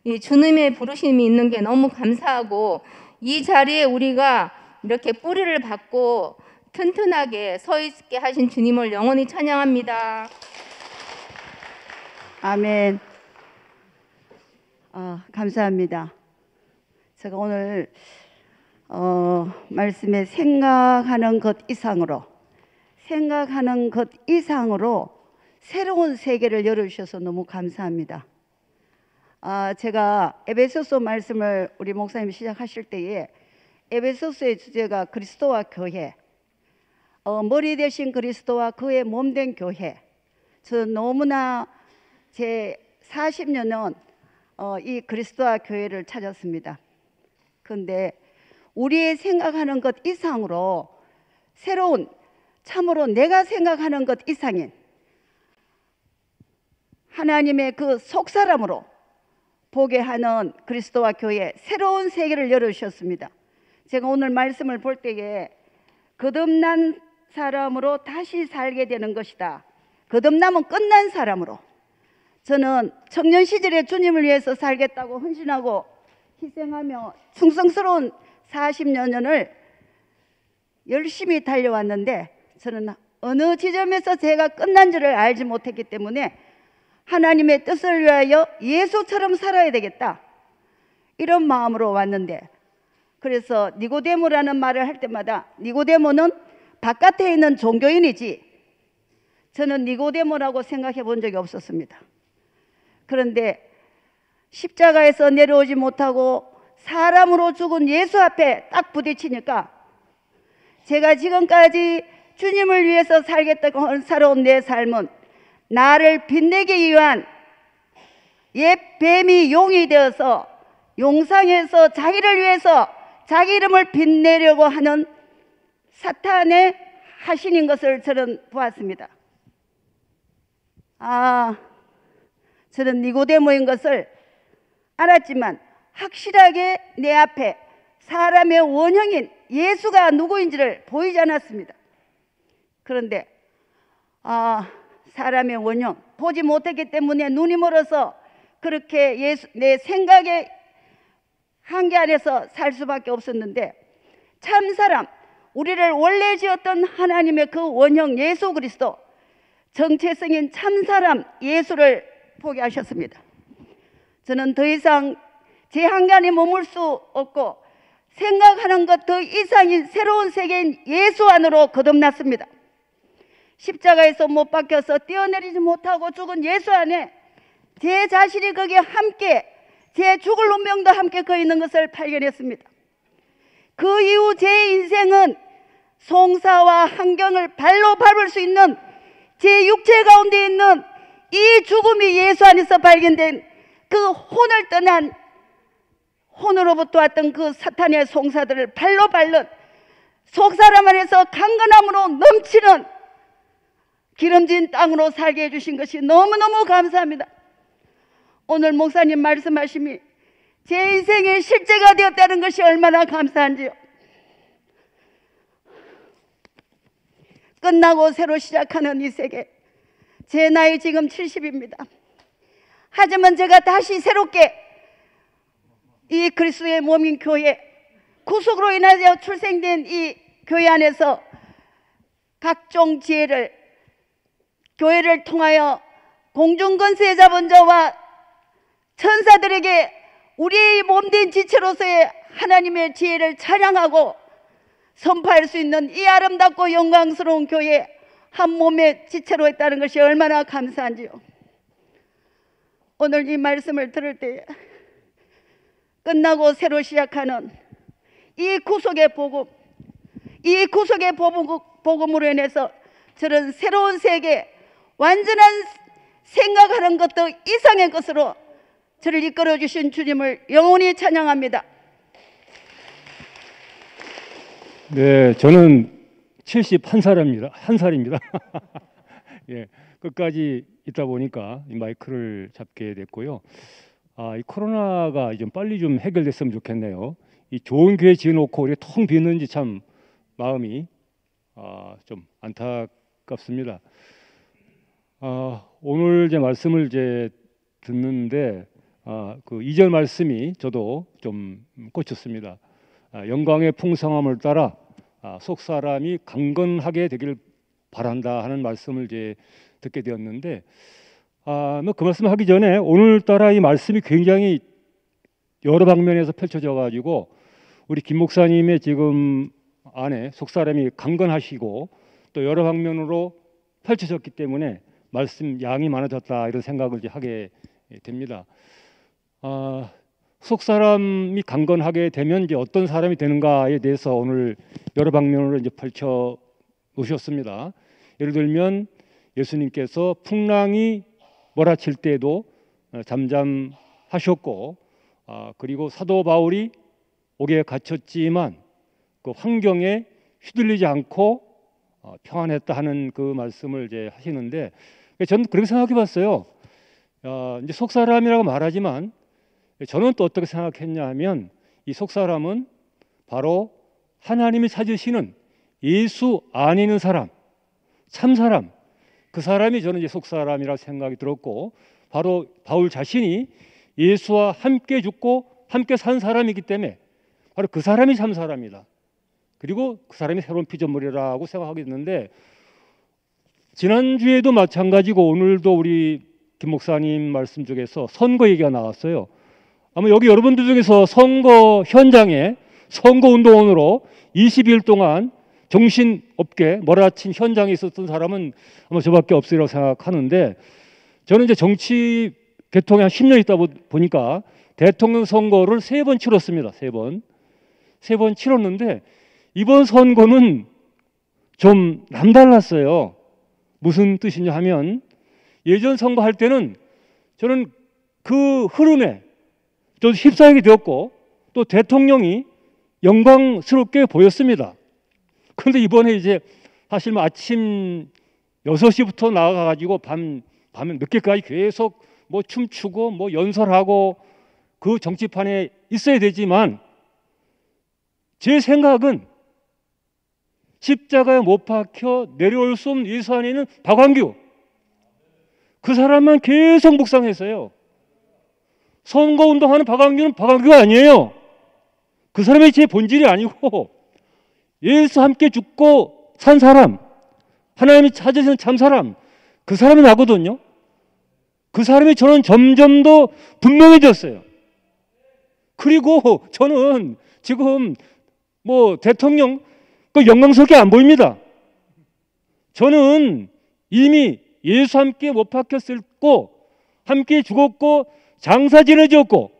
이 주님의 부르심이 있는 게 너무 감사하고 이 자리에 우리가 이렇게 뿌리를 받고 튼튼하게 서 있게 하신 주님을 영원히 찬양합니다. 아멘. 감사합니다. 제가 오늘 말씀에 생각하는 것 이상으로 새로운 세계를 열어주셔서 너무 감사합니다. 제가 에베소서 말씀을 우리 목사님이 시작하실 때에 에베소서의 주제가 그리스도와 교회, 머리 대신 그리스도와 그의 몸된 교회. 저는 너무나 제 40년은 이 그리스도와 교회를 찾았습니다. 그런데 우리의 생각하는 것 이상으로 새로운, 참으로 내가 생각하는 것 이상인 하나님의 그 속사람으로 보게 하는 그리스도와 교회, 새로운 세계를 열어주셨습니다. 제가 오늘 말씀을 볼 때에 거듭난 사람으로 다시 살게 되는 것이다. 거듭남은 끝난 사람으로. 저는 청년 시절에 주님을 위해서 살겠다고 헌신하고 희생하며 충성스러운 40여 년을 열심히 달려왔는데 저는 어느 지점에서 제가 끝난 줄을 알지 못했기 때문에 하나님의 뜻을 위하여 예수처럼 살아야 되겠다, 이런 마음으로 왔는데, 그래서 니고데모라는 말을 할 때마다 니고데모는 바깥에 있는 종교인이지 저는 니고데모라고 생각해 본 적이 없었습니다. 그런데 십자가에서 내려오지 못하고 사람으로 죽은 예수 앞에 딱 부딪히니까 제가 지금까지 주님을 위해서 살겠다고 살아온 내 삶은 나를 빛내기 위한 옛 뱀이 용이 되어서 용상에서 자기를 위해서 자기 이름을 빛내려고 하는 사탄의 하신인 것을 저는 보았습니다. 저는 니고데모인 것을 알았지만 확실하게 내 앞에 사람의 원형인 예수가 누구인지를 보이지 않았습니다. 그런데 사람의 원형 보지 못했기 때문에 눈이 멀어서 그렇게 내 생각의 한계 안에서 살 수밖에 없었는데, 참사람, 우리를 원래 지었던 하나님의 그 원형 예수 그리스도, 정체성인 참사람 예수를 보게 하셨습니다. 저는 더 이상 제 한계 안에 머물 수 없고 생각하는 것 더 이상인 새로운 세계인 예수 안으로 거듭났습니다. 십자가에서 못 박혀서 뛰어내리지 못하고 죽은 예수 안에 제 자신이 거기에 함께, 제 죽을 운명도 함께 거 있는 것을 발견했습니다. 그 이후 제 인생은 송사와 환경을 발로 밟을 수 있는 제 육체 가운데 있는 이 죽음이 예수 안에서 발견된 그 혼을 떠난, 혼으로부터 왔던 그 사탄의 송사들을 발로 밟는 속사람 안에서 강건함으로 넘치는 기름진 땅으로 살게 해주신 것이 너무너무 감사합니다. 오늘 목사님 말씀하심이 제 인생의 실제가 되었다는 것이 얼마나 감사한지요. 끝나고 새로 시작하는 이 세계, 제 나이 지금 70입니다. 하지만 제가 다시 새롭게 이 그리스도의 몸인 교회, 구속으로 인하여 출생된 이 교회 안에서 각종 지혜를, 교회를 통하여 공중권세에 잡은 자와 천사들에게 우리의 몸된 지체로서의 하나님의 지혜를 찬양하고 선포할 수 있는 이 아름답고 영광스러운 교회, 한 몸의 지체로 했다는 것이 얼마나 감사한지요. 오늘 이 말씀을 들을 때 끝나고 새로 시작하는 이 구속의 복음, 이 구속의 복음으로 인해서 저는 새로운 세계, 완전한 생각하는 것도 이상의 것으로 저를 이끌어 주신 주님을 영원히 찬양합니다. 네, 저는 71살입니다. 예, 끝까지 있다 보니까 이 마이크를 잡게 됐고요. 이 코로나가 좀 빨리 좀 해결됐으면 좋겠네요. 이 좋은 교회 지어놓고 우리 텅 비었는지 참 마음이 좀 안타깝습니다. 오늘 제 말씀을 이제 듣는데 그 2절 말씀이 저도 좀 꽂혔습니다. 영광의 풍성함을 따라 속 사람이 강건하게 되기를 바란다 하는 말씀을 이제 듣게 되었는데 뭐 그 말씀 하기 전에 오늘따라 이 말씀이 굉장히 여러 방면에서 펼쳐져 가지고 우리 김 목사님의 지금 안에 속 사람이 강건하시고 또 여러 방면으로 펼쳐졌기 때문에 말씀 양이 많아졌다 이런 생각을 이제 하게 됩니다. 속 사람이 강건하게 되면 이제 어떤 사람이 되는가에 대해서 오늘 여러 방면으로 이제 펼쳐 놓으셨습니다. 예를 들면 예수님께서 풍랑이 몰아칠 때에도 잠잠하셨고, 그리고 사도 바울이 옥에 갇혔지만 그 환경에 휘둘리지 않고 평안했다 하는 그 말씀을 이제 하시는데, 저는 그렇게 생각해봤어요. 이제 속사람이라고 말하지만 저는 또 어떻게 생각했냐 하면 이 속사람은 바로 하나님이 찾으시는 예수 안에 있는 사람, 참사람, 그 사람이 저는 이제 속사람이라 생각이 들었고, 바로 바울 자신이 예수와 함께 죽고 함께 산 사람이기 때문에 바로 그 사람이 참사람이다. 그리고 그 사람이 새로운 피조물이라고 생각하게 됐는데, 지난주에도 마찬가지고 오늘도 우리 김 목사님 말씀 중에서 선거 얘기가 나왔어요. 아마 여기 여러분들 중에서 선거 현장에 선거운동원으로 20일 동안 정신없게 몰아친 현장에 있었던 사람은 아마 저밖에 없으리라고 생각하는데, 저는 이제 정치 개통에 한 10년 있다 보니까 대통령 선거를 3번 치렀습니다. 3번 치렀는데 이번 선거는 좀 남달랐어요. 무슨 뜻이냐 하면, 예전 선거할 때는 저는 그 흐름에 좀 휩싸이게 되었고 또 대통령이 영광스럽게 보였습니다. 그런데 이번에 이제 사실 뭐 아침 6시부터 나가가지고 밤 늦게까지 계속 뭐 춤추고 뭐 연설하고 그 정치판에 있어야 되지만, 제 생각은 십자가에 못 박혀 내려올 수 없는 예수 안에 있는 박완규, 그 사람만 계속 묵상했어요. 선거운동하는 박완규는 박완규가 아니에요. 그 사람이 제 본질이 아니고 예수 함께 죽고 산 사람, 하나님이 찾으시는 참사람, 그 사람이 나거든요. 그 사람이 저는 점점 더 분명해졌어요. 그리고 저는 지금 뭐 대통령 그 영광스럽게 안 보입니다. 저는 이미 예수 함께 못 박혔고 함께 죽었고 장사 지내졌고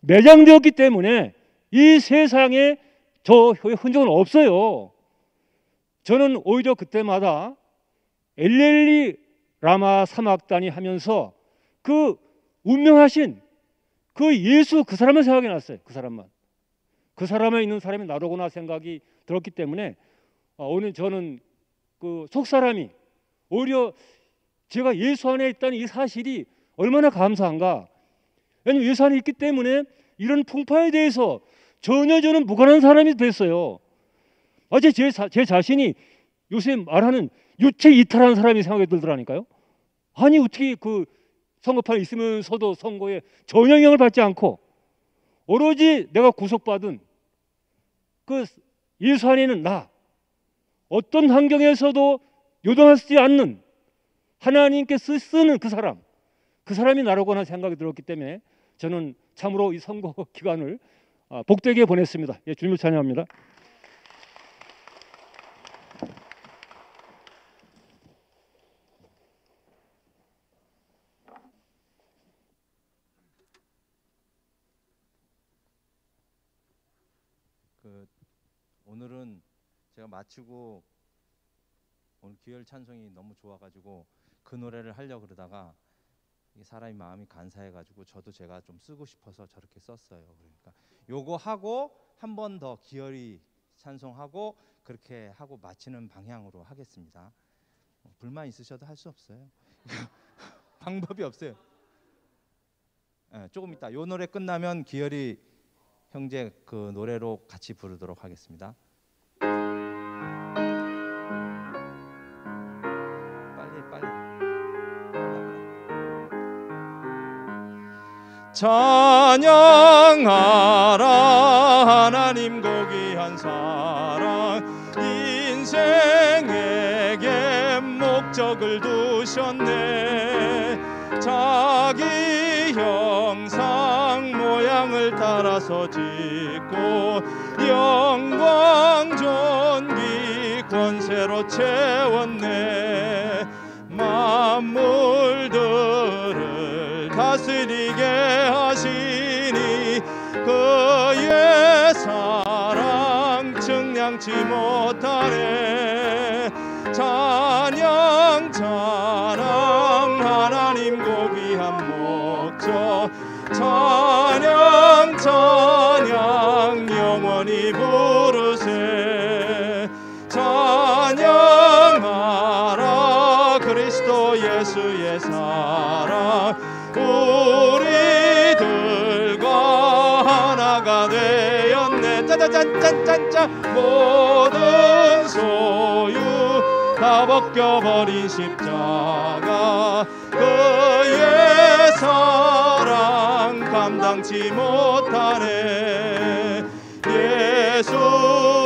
매장되었기 때문에 이 세상에 저 흔적은 없어요. 저는 오히려 그때마다 엘렐리 라마 사막단이 하면서 그 운명하신 그 예수, 그 사람을 생각이 났어요. 그 사람만. 그 사람에 있는 사람이 나로구나 생각이 들었기 때문에 오늘 저는 그 속사람이 오히려 제가 예수 안에 있다는 이 사실이 얼마나 감사한가. 왜냐하면 예수 안에 있기 때문에 이런 풍파에 대해서 전혀 저는 무관한 사람이 됐어요. 어제 제 자신이 요새 말하는 유체 이탈하는 사람이 생각이 들더라니까요. 아니 어떻게 그 선거판에 있으면서도 선거에 전혀 영향을 받지 않고 오로지 내가 구속받은 그 예수 안에 있는 나, 어떤 환경에서도 요동하지 않는 하나님께 쓰는 그 사람이 나로구나 생각이 들었기 때문에 저는 참으로 이 선거 기간을 복되게 보냈습니다. 예, 주님을 찬양합니다. 오늘은 제가 마치고 오늘 기열 찬송이 너무 좋아가지고 그 노래를 하려고 그러다가 사람이 마음이 간사해가지고 저도 제가 좀 쓰고 싶어서 저렇게 썼어요. 그러니까 요거 하고 한 번 더 기열이 찬송하고 그렇게 하고 마치는 방향으로 하겠습니다. 불만 있으셔도 할 수 없어요. 방법이 없어요. 네, 조금 이따 요 노래 끝나면 기열이 형제 그 노래로 같이 부르도록 하겠습니다. 찬양하라 하나님 고귀한 사랑, 인생에게 목적을 두셨네. 자기 형상 모양을 따라서 짓고 영광 존귀 권세로 채웠네. 만물들을 다스리게 하시니 그의 사랑 측량치 못하네. 찬양 찬양 하나님 고귀한 목적, 찬양 찬양 영원히 부르세. 찬양하라 그리스도 예수의 사랑, 우리들과 하나가 되었네. 짜자짠짠짠짠. 모든 소유 다 벗겨버린 십자가, 그의 사랑 감당치 못하네. 예수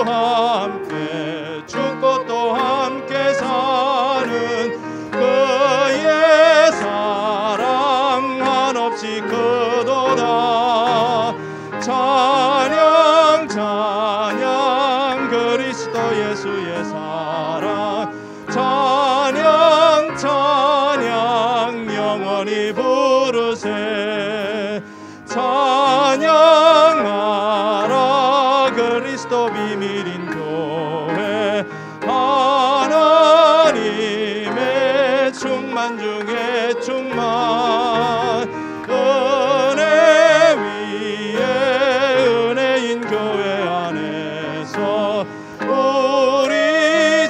함께 죽고 또 함께 사는 그의 사랑 한없이 크도다. 찬양 찬양 그리스도 예수의 사랑, 찬양 찬양 영원히 부르세. 찬양하라 그리스도 비밀인 교회, 하나님의 충만 중에 충만, 은혜 위에 은혜인 교회 안에서 우리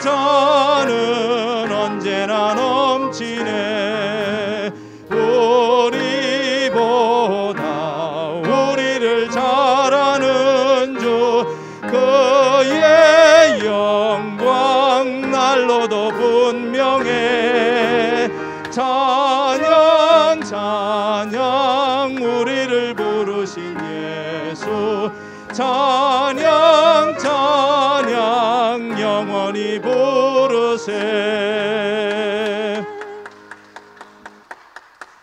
자는 언제나 넘치네. 우리보다 우리를 잘 아는 주, 그의 영광 날로도 분명해. 찬양 찬양 우리를 부르신 예수, 찬양 찬양 영원히 부르세.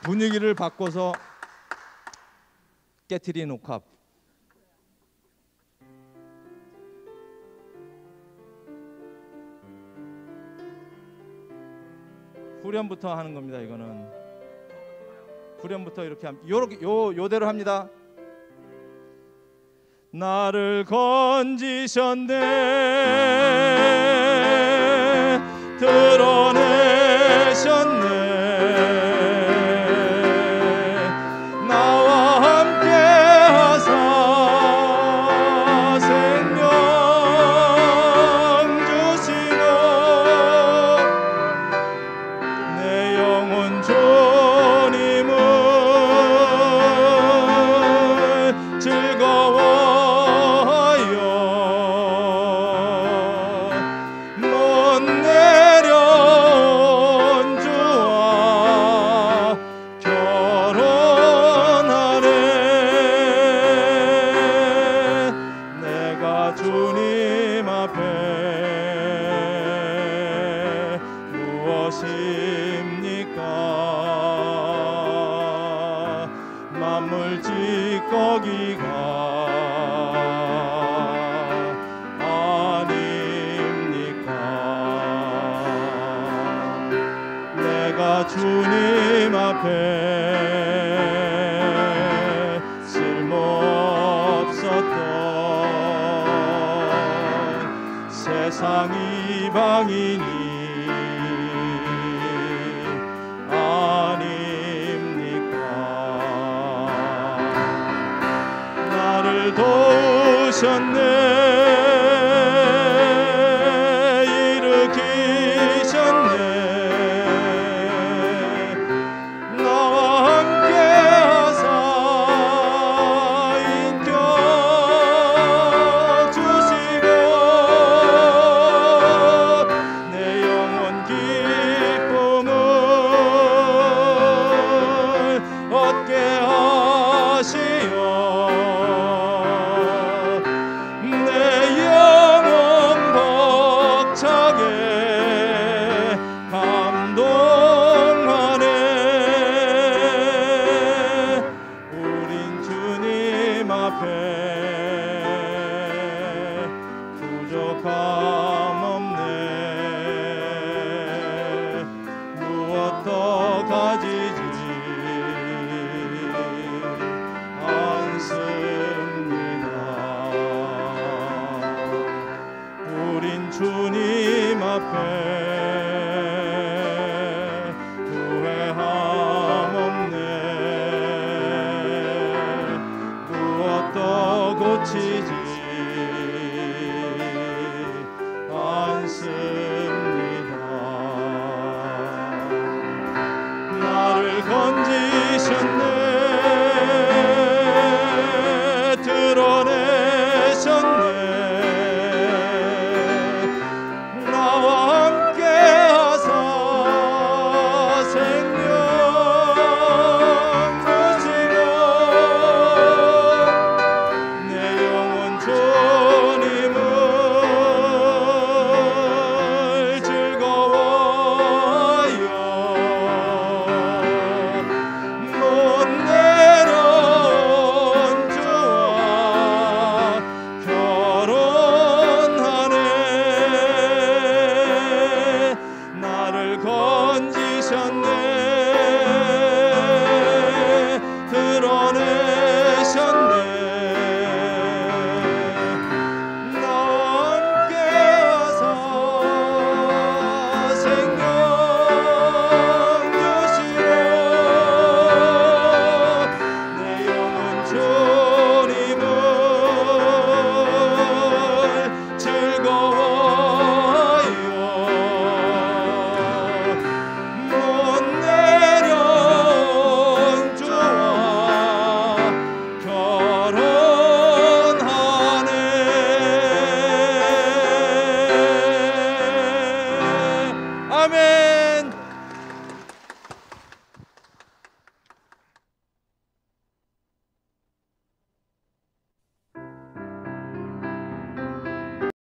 분위기를 바꿔서 깨트린 옥합. 후렴부터 하는 겁니다. 이거는 후렴부터 이렇게 요대로 합니다. 나를 건지셨네, 드러내셨네. 나와 함께 하사 생명 주시고 내 영혼 주님을 즐거워하여 못 내려온 주와 결혼하네. 내가 주님 앞에 무엇입니까? 만물 찌꺼기가 아닙니까? 내가 주님 앞에 쓸모없었던 세상 이방인이 나를 도우셨네, 일으키셨네. 나와 함께 하사 인격 주님 앞에 후회함 없네. 무엇도 고치지 않습니다. 나를 건지셨네.